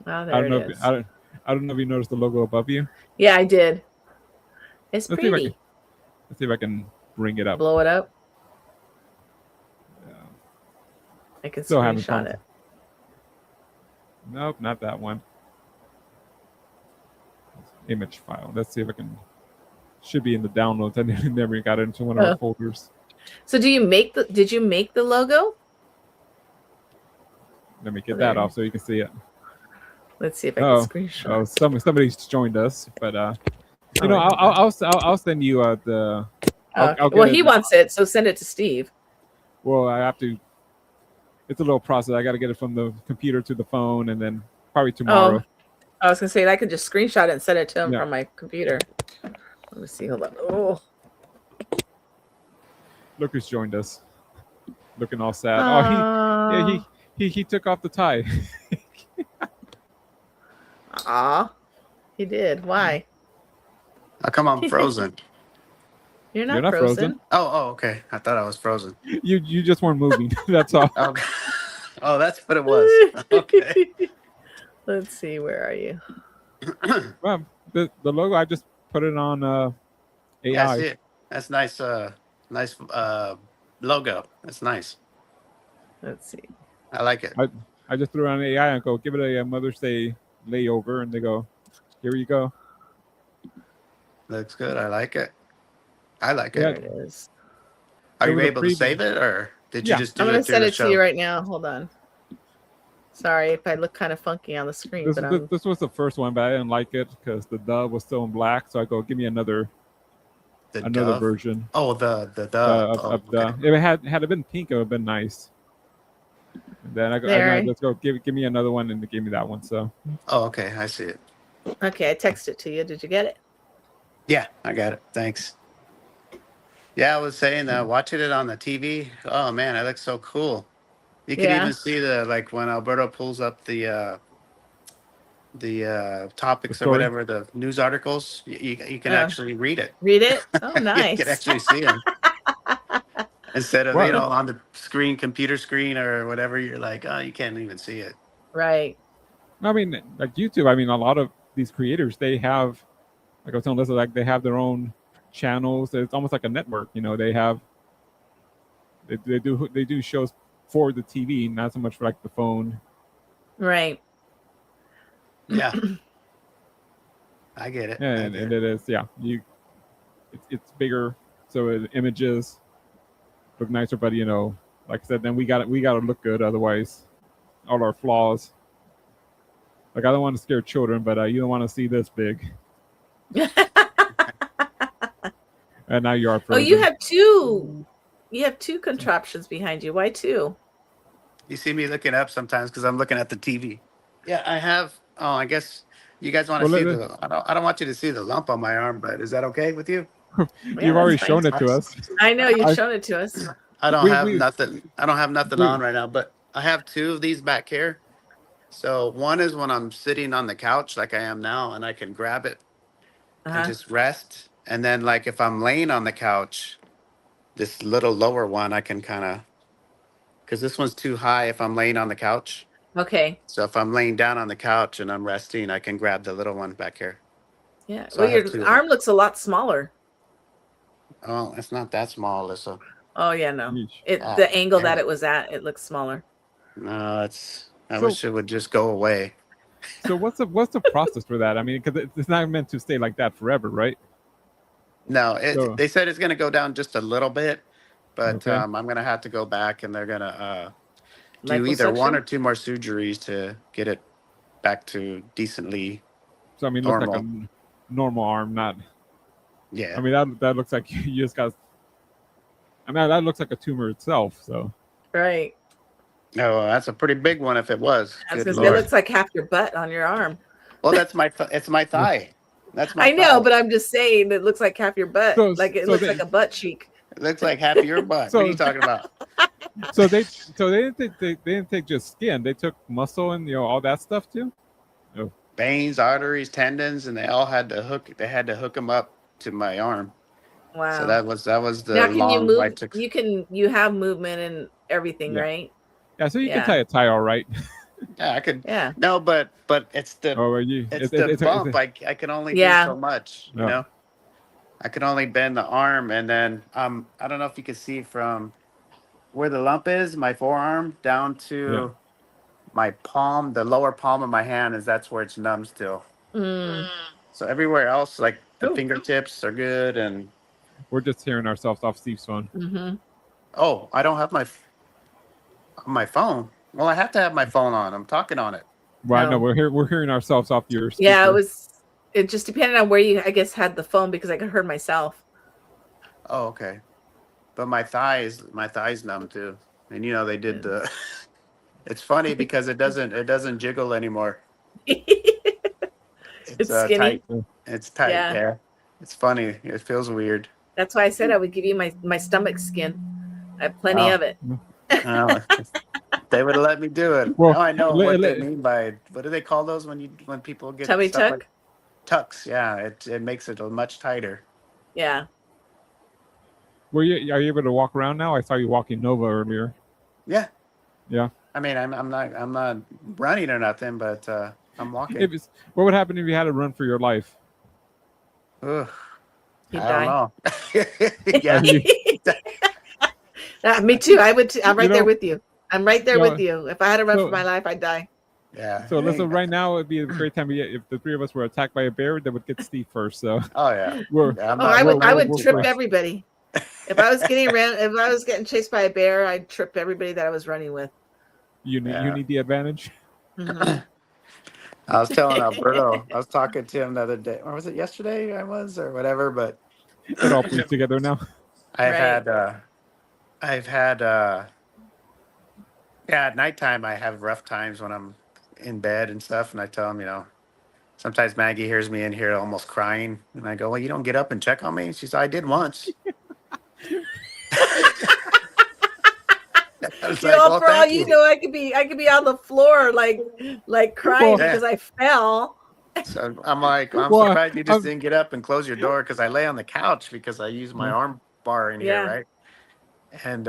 Oh, there it is. I don't know if you noticed the logo above you. Yeah, I did. It's pretty. Let's see if I can bring it up. Blow it up. Yeah. I can screenshot it. Nope, not that one. Image file. Let's see if I can. Should be in the downloads. I never got it into one of our folders. So did you make the logo? Let me get that off so you can see it. Let's see if I can screenshot. Somebody's joined us, but I'll send you the. He wants it, so send it to Steve. Well, I have to. It's a little process. I got to get it from the computer to the phone, and then probably tomorrow. I was gonna say I could just screenshot it and send it to him from my computer. Let me see. Hold on. Oh, look who's joined us. Looking all sad. He took off the tie. He did. Why? How come I'm frozen? You're You're not not frozen. frozen. Oh, okay. I thought I was frozen. You just weren't moving. That's all. Okay. Oh, that's what it was. Okay. Let's see. Where are you? Well, the logo, I just put it on AI. Yeah, I see it. That's nice. Nice logo. That's nice. Let's see. I like it. I just threw it on AI and go give it a Mother's Day layover, and they go, here you go. Looks good. I like it. I like Yeah. There it. it is. Are It you was a able to save it, or did you Yeah. just do I'm it gonna through send the it show? to you right now. Hold on. Sorry if I look kind of funky on the screen, but I'm This was the first one, but I didn't like it because the dove was still in black. So I go, give me another The dove? version. Oh, the dove. Of Okay. if it had it been pink, it would have been nice. And then I there. let's go give me another one, and they gave me that one. So Oh, okay. I see it. Okay, I texted it to you. Did you get it? Yeah, I got it. Thanks. Yeah, I was saying that watching it on the TV. Oh man, it looks so cool. You can Yeah. even see the like when Alberto pulls up the topics or story? whatever, the news articles. You can actually read it. Read it. Oh, You nice. can actually see them instead of What? on the screen, computer screen or whatever. You're like, oh, you can't even see it. Right. I mean, like YouTube. I mean, a lot of these creators, they have, like I was telling Lisa, like they have their own channels. It's almost like a network. You know, they do shows for the TV, not so much for like the phone. Right. Yeah, I get it. And it is, yeah. It's bigger, so the images look nicer. But you know, like I said, then we got to look good. Otherwise, all our flaws. Like I don't want to scare children, but you don't want to see this big. And now you are frozen. Oh, you have two. You have two contraptions behind you. Why two? You see me looking up sometimes because I'm looking at the TV. Yeah, I have. Oh, I guess you guys want to see the. I don't want you to see the lump on my arm, but is that okay with you? You've already shown it to us. I know you've shown it to us. I don't have nothing. I don't have nothing on right now, but I have two of these back here. So one is when I'm sitting on the couch like I am now, and I can grab it and just rest. And then like if I'm laying on the couch, this little lower one I can kind of, because this one's too high if I'm laying on the couch. Okay. So if I'm laying down on the couch and I'm resting, I can grab the little one back here. Yeah. So well, your arm looks a lot smaller. Oh, it's not that small, Alyssa. Oh yeah, no. The angle that it was at, it looks smaller. No, I wish it would just go away. So what's the process for that? I mean, because it's not meant to stay like that forever, right? No, they said it's going to go down just a little bit, but I'm going to have to go back, and they're going to do either one or two more surgeries to get it back to decently. So I mean, it looks like a normal arm, not. Yeah. I mean that looks like you just got. I mean that looks like a tumor itself. So. Right. Oh, that's a pretty big one. If it was, it looks like half your butt on your arm. Well, it's my thigh. That's my. I know, but I'm just saying it looks like half your butt. Like it looks like a butt cheek. It looks like half of your butt. What are you talking about? So they didn't take just skin. They took muscle and all that stuff too. Oh. Veins, arteries, tendons, and they all had to hook. They had to hook them up to my arm. Wow. So that was the now, can long you move? right. You have movement and everything, right? Yeah, so you can tie a tie all right. Yeah, I could. Yeah. No, but it's the bump. I can only do so much. You know, I can only bend the arm, and then I don't know if you can see from where the lump is, my forearm down to my palm, the lower palm of my hand that's where it's numb still. So everywhere else, like the fingertips are good, and we're just hearing ourselves off Steve's phone. Mm-hmm. Oh, I don't have my phone. Well, I have to have my phone on. I'm talking on it. Well, I know we're hearing ourselves off your speaker. Yeah, it just depended on where you, I guess, had the phone because I could heard myself. Oh, okay. But my thigh's numb too. And they did the it's funny because it doesn't jiggle anymore. It's skinny. Tight. It's tight, yeah. It's funny. It feels weird. That's why I said I would give you my stomach skin. I have plenty of it. They would have let me do it. Well, now I know what they mean by, what do they call those when people get tummy tuck? tucks. Yeah, it makes it much tighter. Yeah. Are you able to walk around now? I saw you walking Nova earlier. Yeah. Yeah. I mean, I'm not running or nothing, but I'm walking. What would happen if you had to run for your life? Ugh. You'd I don't die. know. Yeah. Me too. I'm right there with you. I'm right there with you. If I had to run for my life, I'd die. Yeah. So listen, right now it'd be a great time if the three of us were attacked by a bear, that would get Steve first. So. Oh yeah. I would trip everybody. If I was getting chased by a bear, I'd trip everybody that I was running with. You need the advantage. Mm-hmm. I was telling Alberto, I was talking to him the other day, or was it yesterday? Or whatever. But it all plays together now. I've had at nighttime I have rough times when I'm in bed and stuff, and I tell him, sometimes Maggie hears me in here almost crying, and I go, well, you don't get up and check on me? And she said, I did once. For all you know, I could be on the floor like crying because I fell. So I'm like, I'm surprised you just didn't get up and close your door, because I lay on the couch because I use my arm bar in here, right? And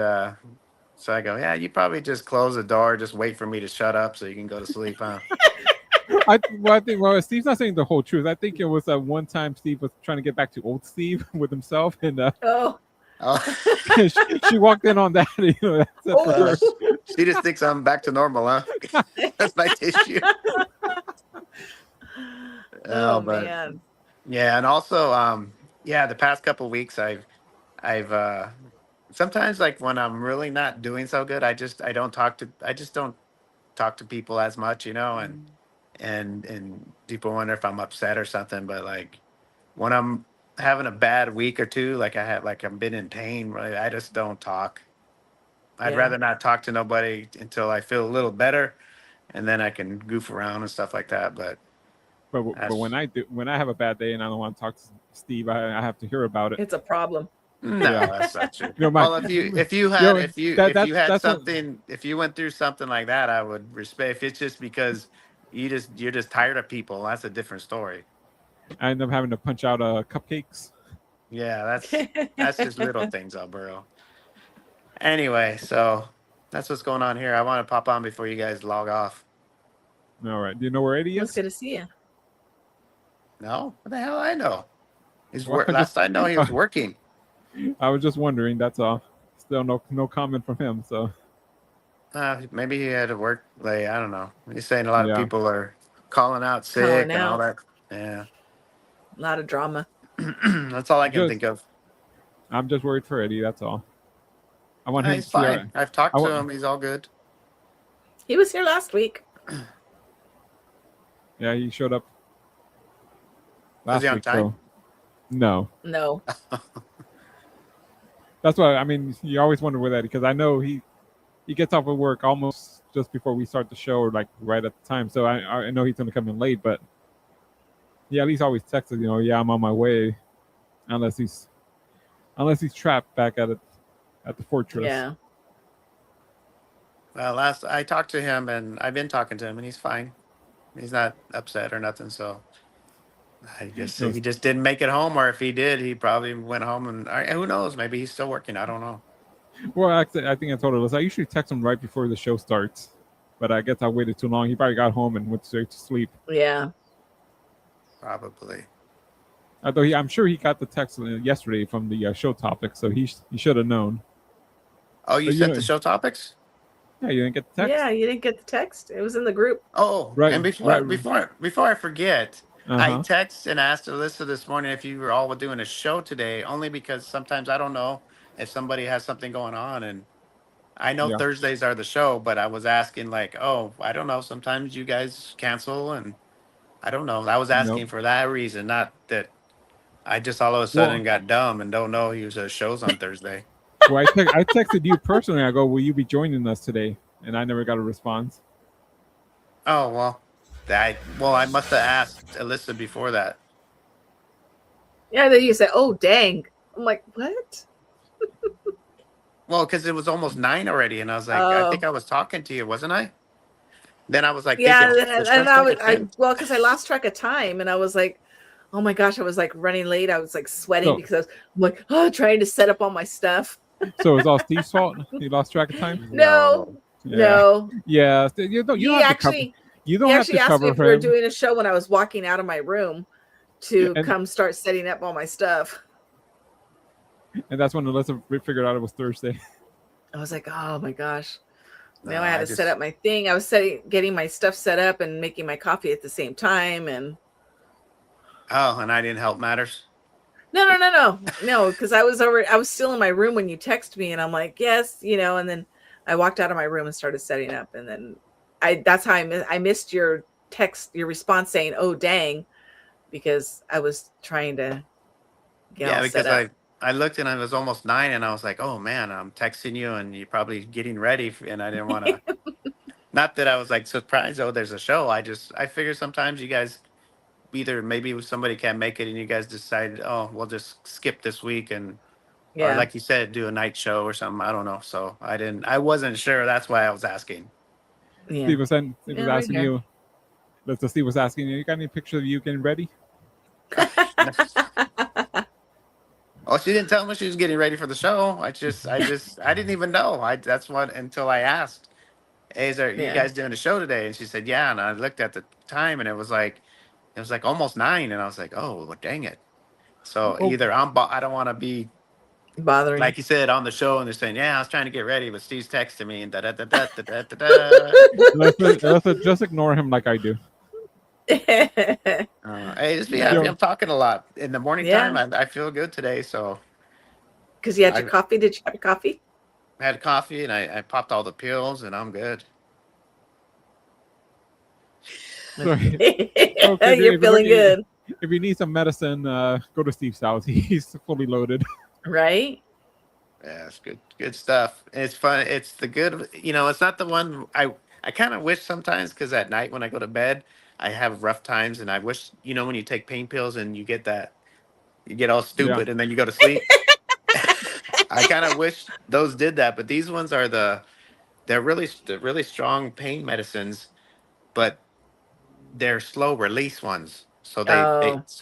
so I go, yeah, you probably just close the door, just wait for me to shut up so you can go to sleep, huh? I think Steve's not saying the whole truth. I think it was one time Steve was trying to get back to old Steve with himself, and she walked in on that. She just thinks I'm back to normal, huh? That's my tissue. Man. Yeah, and also, the past couple of weeks, I've sometimes, like, when I'm really not doing so good, I just don't talk to people as much, and people wonder if I'm upset or something. But like, when I'm having a bad week or two, like I've been in pain, really, I just don't talk. I'd rather not talk to nobody until I feel a little better, and then I can goof around and stuff like that. But when I have a bad day and I don't want to talk to Steve, I have to hear about it. It's a problem. No, that's not true. Well, if you went through something like that, I would respect. If it's just because you're just tired of people, that's a different story. I end up having to punch out cupcakes. Yeah, that's just little things, Alberto. Anyway, so that's what's going on here. I want to pop on before you guys log off. All right. Do you know where Eddie is? It's good to see you. No, what the hell I know? Last I know, he was working. I was just wondering. That's all. Still no comment from him. So maybe he had to work late. I don't know. He's saying a lot of people are calling out sick and all that. Yeah, a lot of drama. That's all I can think of. I'm just worried for Eddie. That's all. I want him. He's fine. I've talked to him. He's all good. He was here last week. Yeah, he showed up last week. Time? So no. That's why, I mean, you always wonder with that, because I know he gets off of work almost just before we start the show, or like right at the time. So I know he's going to come in late, but yeah, at least always texts, yeah, I'm on my way, unless he's trapped back at the fortress. Yeah. Well, I talked to him, and I've been talking to him, and he's fine. He's not upset or nothing. So I guess he just didn't make it home, or if he did, he probably went home, and who knows? Maybe he's still working. I don't know. Well, actually, I think I told her, I usually text him right before the show starts, but I guess I waited too long. He probably got home and went straight to sleep. Yeah. Probably. Although I'm sure he got the text yesterday from the show topics, so he should have known. Oh, you sent the show topics? Yeah, you didn't get the text? Yeah, you didn't get the text. It was in the group. Oh, right. And before I forget, I texted and asked Alyssa this morning if you were all doing a show today, only because sometimes I don't know if somebody has something going on. And I know Thursdays are the show, but I was asking I don't know. Sometimes you guys cancel, and I don't know. I was asking for that reason, not that I just all of a sudden got dumb and don't know he was shows on Thursday. Well, I texted you personally. I go, will you be joining us today? And I never got a response. Oh, well. I must have asked Alyssa before that. Yeah, then you said, oh, dang. I'm like, what? Well, because it was almost 9 already, and I was like, I think I was talking to you, wasn't I? Then I was like, yeah, and because I lost track of time, and I was like, oh my gosh, I was like running late. I was like sweating because I'm like, oh, trying to set up all my stuff. So it's all Steve's fault. You lost track of time. No. Yeah. You don't have to cover. You don't have to cover asked me if him. we were doing a show when I was walking out of my room to come start setting up all my stuff. And that's when Alyssa figured out it was Thursday. I was like, oh my gosh. Now I had to set up my thing. I was getting my stuff set up and making my coffee at the same time. And and I didn't help matters. No, because I was still in my room when you text me, and I'm like, yes, and then I walked out of my room and started setting up, and then that's how I missed your text, your response saying, oh dang, because I was trying to get all set up. I looked and it was almost 9, and I was like, oh man, I'm texting you and you're probably getting ready, and I didn't want to. Not that I was like surprised, oh, there's a show. I figure sometimes you guys maybe somebody can't make it and you guys decide, oh, we'll just skip this week or like you said, do a night show or something. I don't know. So I wasn't sure. That's why I was asking. Yeah. Steve was asking you. Steve was asking you got any picture of you getting ready? Oh, she didn't tell me she was getting ready for the show. I didn't even know. Until I asked, hey, you guys doing a show today? And she said, yeah. And I looked at the time and it was like almost 9. And I was like, oh, well, dang it. So either I don't want to be bothering, like you said, on the show and they're saying, yeah, I was trying to get ready, but Steve's texting me and Let's just ignore him like I do. Hey, just be happy. I'm talking a lot in the morning time. I feel good today, so because you had your coffee. Did you have your coffee? I had coffee and I popped all the pills and I'm good. Okay, you're feeling good. If you need some medicine, go to Steve's house. He's fully loaded. Right? Yeah, it's good stuff. It's fun. It's the good. It's not the one I kind of wish sometimes, because at night when I go to bed, I have rough times, and I wish, when you take pain pills and you get all stupid and then you go to sleep. I kind of wish those did that, but these ones are they're really strong pain medicines, but they're slow release ones. So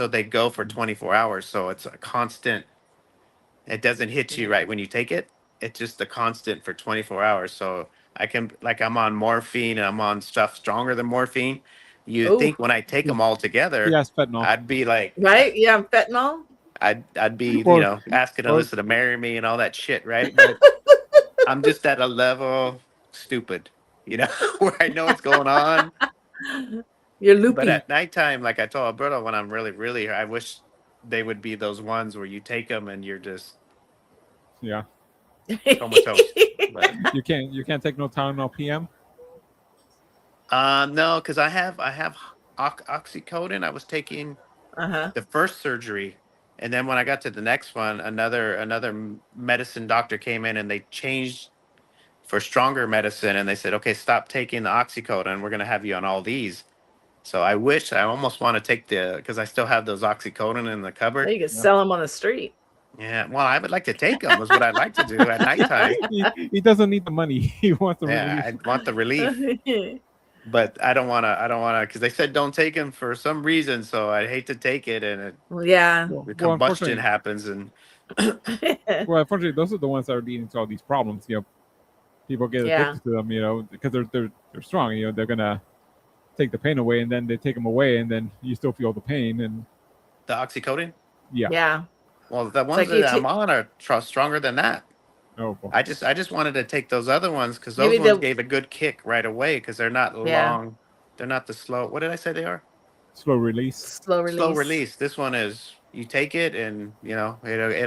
they go for 24 hours. So it's a constant. It doesn't hit you right when you take it. It's just a constant for 24 hours. So I'm on morphine and I'm on stuff stronger than morphine. You think when I take them all together, I'd be like, right? Yeah, fentanyl. I'd be, asking Alyssa to marry me and all that shit, right? But I'm just at a level stupid, where I know what's going on. You're loopy. But at nighttime, like I told Alberto, when I'm really, really, I wish they would be those ones where you take them and you're just comatose. But you can't take no Tylenol PM. No, because I have oxycodone. I was taking the first surgery, and then when I got to the next one, another medicine doctor came in and they changed for stronger medicine, and they said, okay, stop taking the oxycodone. We're going to have you on all these. So I almost want to take because I still have those oxycodone in the cupboard. You could sell them on the street. Yeah, well, I would like to take them. Is what I'd like to do at nighttime. He doesn't need the money. He wants the relief. I want the relief. But I don't want to, because they said don't take them for some reason. So I hate to take it, and the combustion happens. And well, unfortunately, those are the ones that are leading to all these problems. People get addicted to them, because they're strong. They're gonna take the pain away, and then they take them away, and then you still feel the pain. And the oxycodone. Yeah. Well, the ones that I'm on are stronger than that. Oh, boy. I just wanted to take those other ones because those ones gave a good kick right away because they're not long. They're not the slow. What did I say they are? Slow release. Slow release. This one is you take it and it'll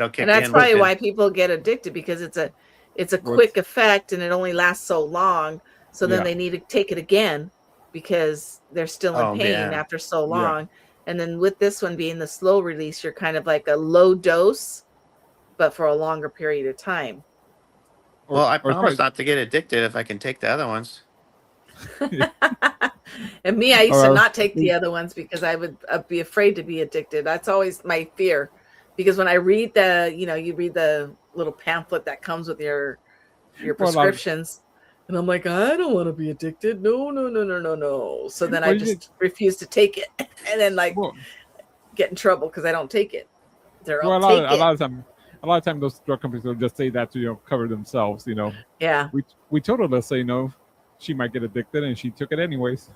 kick in. And that's probably why people get addicted, because it's a quick effect and it only lasts so long. So then they need to take it again because they're still in pain after so long. Yeah. And then with this one being the slow release, you're kind of like a low dose, but for a longer period of time. Well, I promise not to get addicted if I can take the other ones. And me, I used to not take the other ones because I would be afraid to be addicted. That's always my fear. Because when I read you read the little pamphlet that comes with your prescriptions, and I'm like, I don't want to be addicted. No. So then I just refuse to take it. And then get in trouble because I don't take it. A lot of time those drug companies will just say that to cover themselves. Yeah. We told her to say no. She might get addicted, and she took it anyways.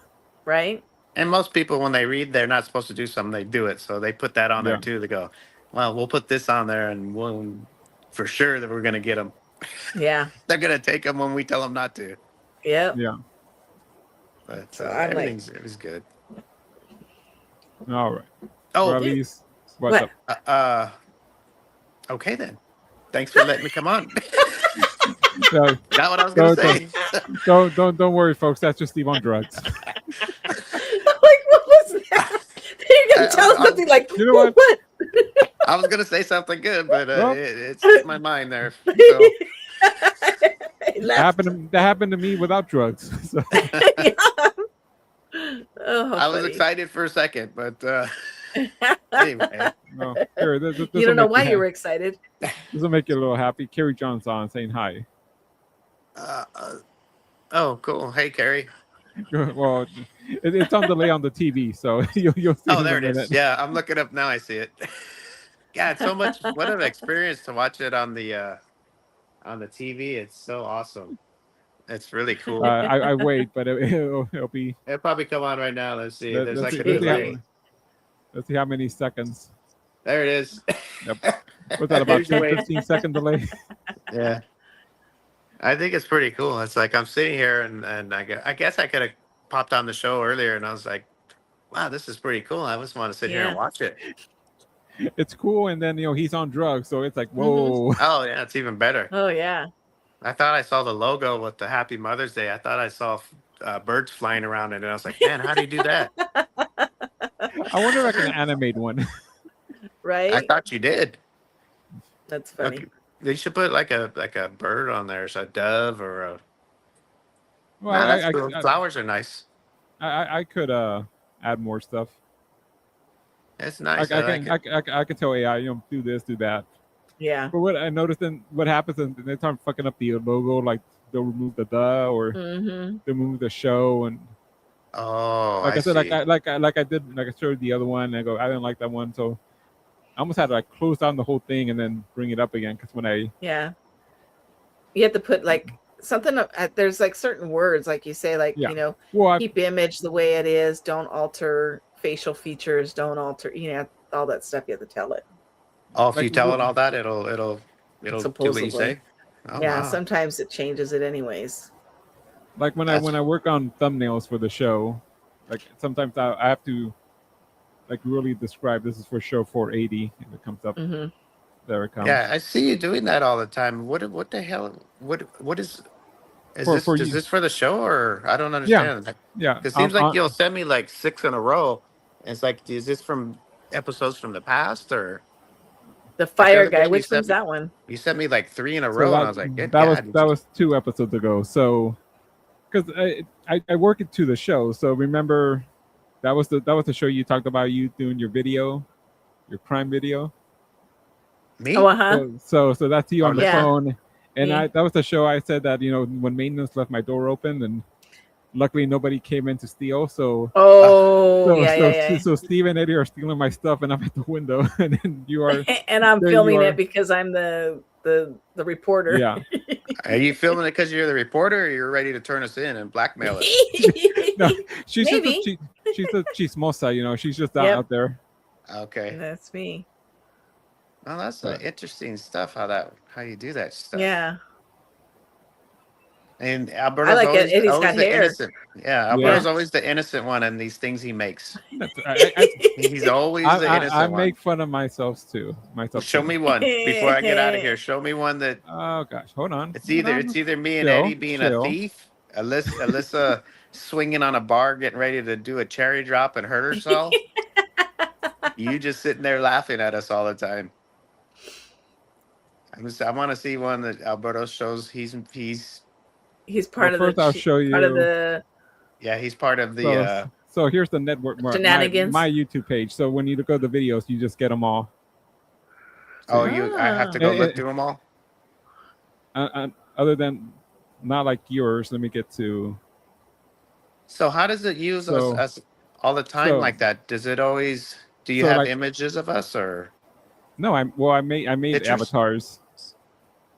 Right. And most people, when they read they're not supposed to do something, they do it. So they put that on there too. They go, well, we'll put this on there, and we'll for sure that we're going to get them. Yeah. They're going to take them when we tell them not to. Yep. Yeah. But it was good. All right. Oh, Ravis, what's up? Okay then. Thanks for letting me come on. Not what I was going to say. Don't worry, folks. That's just Steve on drugs. What was that? You're going to tell us something like, you know what? I was going to say something good, but it slipped my mind there. So. That happened to me without drugs. So. I was excited for a second, but anyway. No, here, this you don't know why you were excited. This will make you a little happy. Carrie John's on saying hi. Oh, cool. Hey, Carrie. Well, it's on delay on the TV, so you'll see. Oh, there it is. Yeah, I'm looking up now. I see it. Yeah, it's so much. What an experience to watch it on the TV. It's so awesome. It's really cool. I wait, but it'll be. It'll probably come on right now. Let's see. There's like a delay. Let's see how many seconds. There it is. Yep. What's that, about 10-15 second delay? Yeah. I think it's pretty cool. It's like I'm sitting here and I guess I could have popped on the show earlier and I was like, wow, this is pretty cool. I just want to sit here and watch it. It's cool. And then, he's on drugs. So it's like, whoa. Mm-hmm. Oh, yeah. It's even better. Oh, yeah. I thought I saw the logo with the Happy Mother's Day. I thought I saw birds flying around it. And I was like, man, how do you do that? I wonder if I can animate one. Right? I thought you did. That's funny. Okay. They should put like a bird on there, so a dove or a. Well, that's cool. Flowers are nice. I could add more stuff. It's nice. I could tell AI, do this, do that. Yeah. But what I noticed, what happens, and they start fucking up the logo, like they'll remove the "the" or they'll remove the show, and I said, see. like I did, like I showed the other one, and I go, I didn't like that one, so I almost had to close down the whole thing and then bring it up again because when you have to put something there's certain words like you say keep image the way it is, don't alter facial features, don't alter all that stuff. You have to tell it. Oh, if you tell it all that, it'll do what you say. Oh, yeah, wow. Sometimes it changes it anyways. Like when I work on thumbnails for the show, sometimes I have to really describe this is for show 480 and it comes up. Mm-hmm. There it comes. Yeah, I see you doing that all the time. What the hell? What is this for the show or I don't understand. Yeah. It seems like you'll send me 6 in a row. And it's like, is this from episodes from the past or the fire guy? Which one's that one? You sent me 3 in a row, and I was like, that was 2 episodes ago. So, because I work it to the show, so remember. That was the show you talked about, you doing your video, your crime video. Me? Oh, uh-huh. So that's you on the phone. And that was the show I said that, when maintenance left my door open and luckily nobody came in to steal. So So Steve and Eddie are stealing my stuff and I'm at the window and then you are and I'm filming it because I'm the reporter. Yeah. Are you filming it because you're the reporter or you're ready to turn us in and blackmail us? No, she's chismosa, she's just out there. Okay. That's me. Well, that's interesting stuff, how you do that stuff. Yeah. And Alberto's always the innocent. Yeah, Alberto's always the innocent one in these things he makes. He's always the innocent one. I make fun of myself too. Show me one before I get out of here. Show me one that. Oh gosh, hold on. It's either me and Eddie being a thief, Alyssa swinging on a bar, getting ready to do a cherry drop and hurt herself. You just sitting there laughing at us all the time. I want to see one that Alberto shows he's part of first the. I'll show you. Part of the. Yeah, he's part of the. So here's the network. Shenanigans. My YouTube page. So when you go to the videos, you just get them all. I have to go look through them all. Other than not like yours. Let me get to. So how does it use us all the time like that? Does it always? Do you have images of us or? No, I made pictures? Avatars.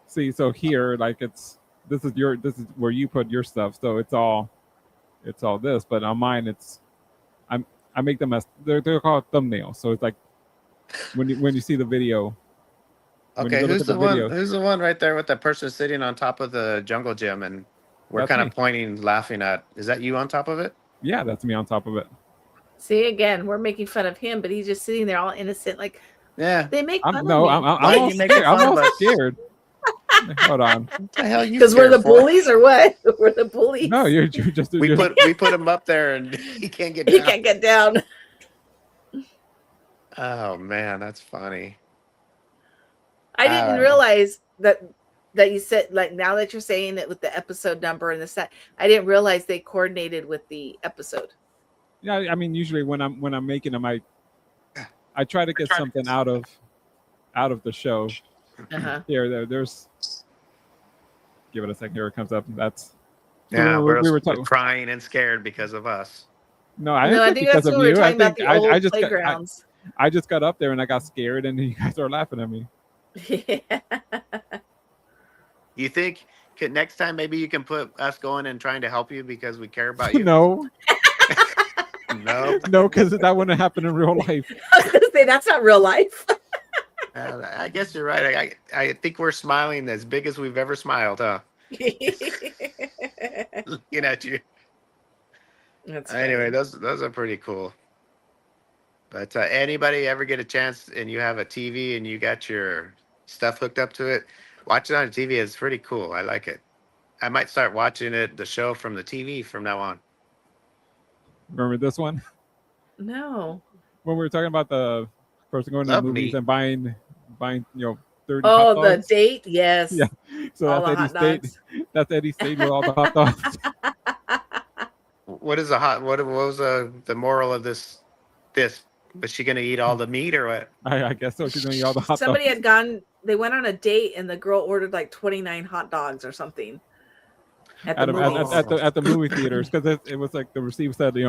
See, so here, like this is where you put your stuff. So it's all this, but on mine I make them as they're called thumbnails. So it's like when you see the video. Okay, who's the one? Who's the one right there with that person sitting on top of the jungle gym and we're kind of pointing, laughing at? Is that you on top of it? Yeah, that's me on top of it. See, again, we're making fun of him, but he's just sitting there all innocent, like. Yeah, they make fun of me. I'm all scared. I'm all scared. Hold on. What the hell you? Because we're the bullies, or what? We're the bullies. No, you're just. We put him up there, and he can't get down. He can't get down. Oh man, that's funny. I didn't realize that you said, like, now that you're saying it with the episode number and the set, I didn't realize they coordinated with the episode. Yeah, I mean, usually when I'm making them, I try to get something out of the show. There's. Give it a second. Here it comes up. That's. Yeah, we were crying and scared because of us. No, I think that's when we were talking about the old playgrounds. I just got up there and I got scared, and you guys are laughing at me. Yeah. You think next time maybe you can put us going and trying to help you because we care about you? No. No, because that wouldn't happen in real life. I was gonna say that's not real life. I guess you're right. I think we're smiling as big as we've ever smiled, huh? Looking at you. Anyway, those are pretty cool. But anybody ever get a chance and you have a TV and you got your stuff hooked up to it, watch it on TV. It's pretty cool. I like it. I might start watching the show from the TV from now on. Remember this one? No. When we were talking about the person going to the movies and buying 30 hot dogs. The date? Yes. Yeah. So all that's Eddie's date. That's Eddie's date with all the hot dogs. What is what was the moral of this? Was she going to eat all the meat or what? I guess so. She's going to eat all the hot dogs. Somebody had gone, they went on a date and the girl ordered like 29 hot dogs or something. At the movie theaters, because it was like the receiver said, it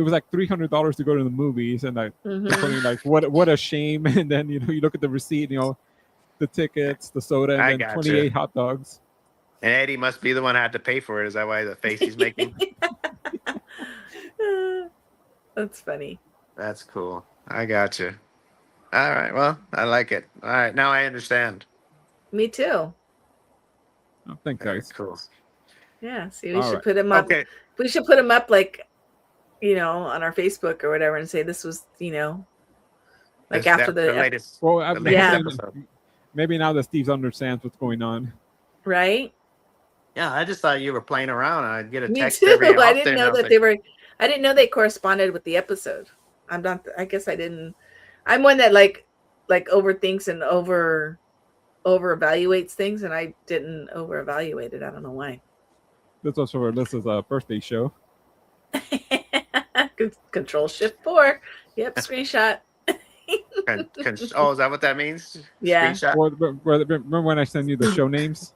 was like $300 to go to the movies, and like, like what a shame. And then you look at the receipt, the tickets, the soda, and then 28 hot dogs. And Eddie must be the one who had to pay for it. Is that why the face he's making? That's funny. That's cool. I got you. All right. Well, I like it. All right. Now I understand. Me too. Oh, thanks, guys. Cool. Yeah. See, we should put him up. Okay. We should put him up like, on our Facebook or whatever, and say this was, like after the latest. Well, maybe now that Steve understands what's going on. Right. Yeah, I just thought you were playing around, and I'd get a text. Me too. I didn't know that they were. I didn't know they corresponded with the episode. I'm not. I guess I didn't. I'm one that like overthinks and over evaluates things, and I didn't over evaluate it. I don't know why. This was for Alyssa's birthday show. Control Shift 4. Yep, screenshot. Is that what that means? Yeah. Screenshot? Remember when I send you the show names?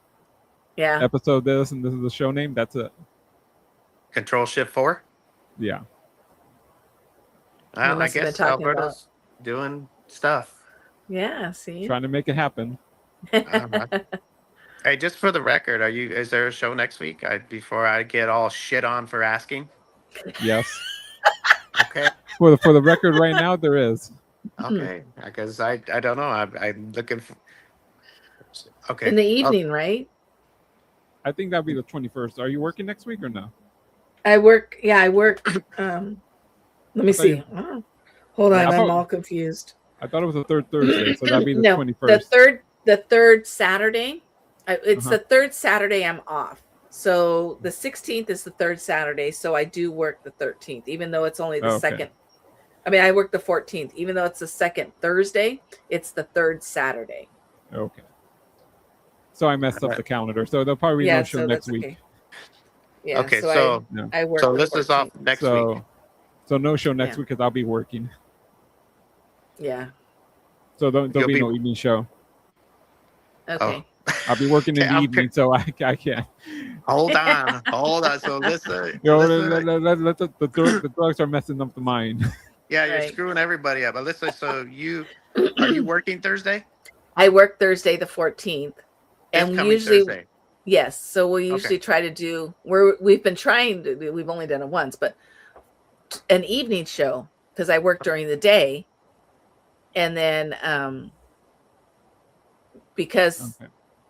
Yeah. Episode this and this is the show name. That's it. Control Shift 4. Yeah. Well, I guess Alberto's doing stuff. Yeah. See. Trying to make it happen. Hey, just for the record, is there a show next week? Before I get all shit on for asking. Yes. Okay. For the record, right now there is. Okay, because I don't know. I'm looking for. Okay. In the evening, right? I think that'd be the 21st. Are you working next week or no? I work. Yeah, I work. Let me see. Hold on, I'm all confused. I thought it was the third Thursday, so that'd be the 21st. The third Saturday. It's the third Saturday I'm off. So the 16th is the third Saturday. So I do work the 13th, even though it's only the second. I mean, I work the 14th, even though it's the second Thursday. It's the third Saturday. Okay. So I messed up the calendar. So there'll probably be no show next week. Okay. Yeah. Okay. So I work. So this is off next week. So no show next week because I'll be working. Yeah. So there'll be no evening show. Okay. Oh. I'll be working in the evening, so I can't. Hold on. So listen. The drugs are messing up the mind. Yeah, you're screwing everybody up. Alyssa, so are you working Thursday? I work Thursday the 14th. And we usually Thursday. Yes. So we usually try to do we've been trying to we've only done it once, but an evening show because I work during the day. And then because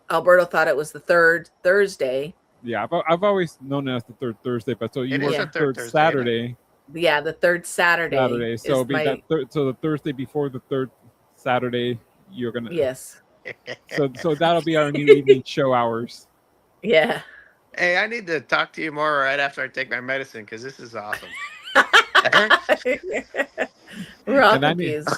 Alberto thought it was the third Thursday. Yeah, I've always known it as the third Thursday, but so you work the third Thursday, Saturday. Yeah, the third Saturday. So it'll be so the Thursday before the third Saturday, you're gonna. Yes. So that'll be our new evening show hours. Yeah. Hey, I need to talk to you more right after I take my medicine because this is awesome. We're all confused.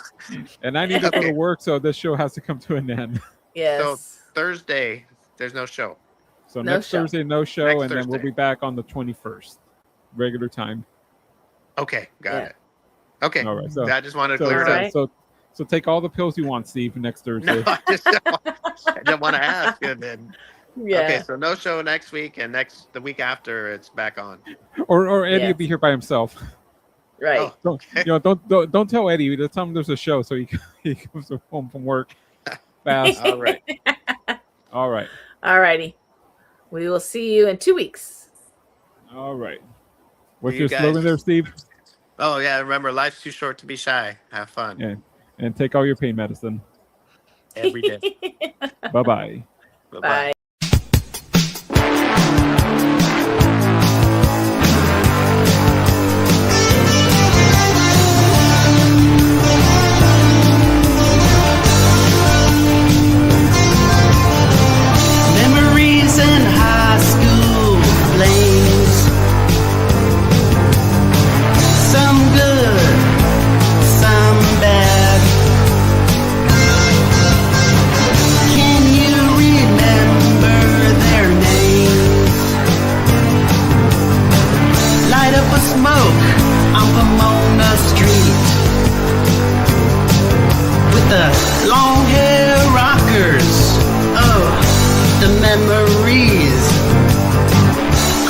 And I need to go to work, so this show has to come to an end. Yes. So Thursday, there's no show. So next Thursday, no show, and then we'll be back on the 21st, regular time. Okay, got it. Okay, all right. So I just wanted to clear it up. So take all the pills you want, Steve, next Thursday. No, I just want to ask, and then. Yeah. Okay, so no show next week, and the week after it's back on. Or Eddie will be here by himself. Right. Don't tell Eddie. Tell him there's a show, so he comes home from work fast. All right. All right. All righty. We will see you in 2 weeks. All right. What's your slogan there, Steve? Oh yeah, remember, life's too short to be shy. Have fun. Yeah. And take all your pain medicine. Every day. Bye-bye. Bye. Memories in high school flames, some good, some bad. Can you remember their names? Light up a smoke on Pomona Street with the long hair rockers. Oh, the memories.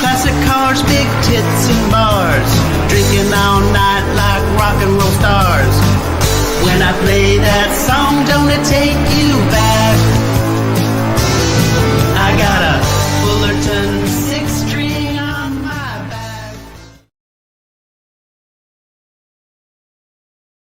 Classic cars, big tits and bars, drinking all night like rock and roll stars. When I play that song, don't it take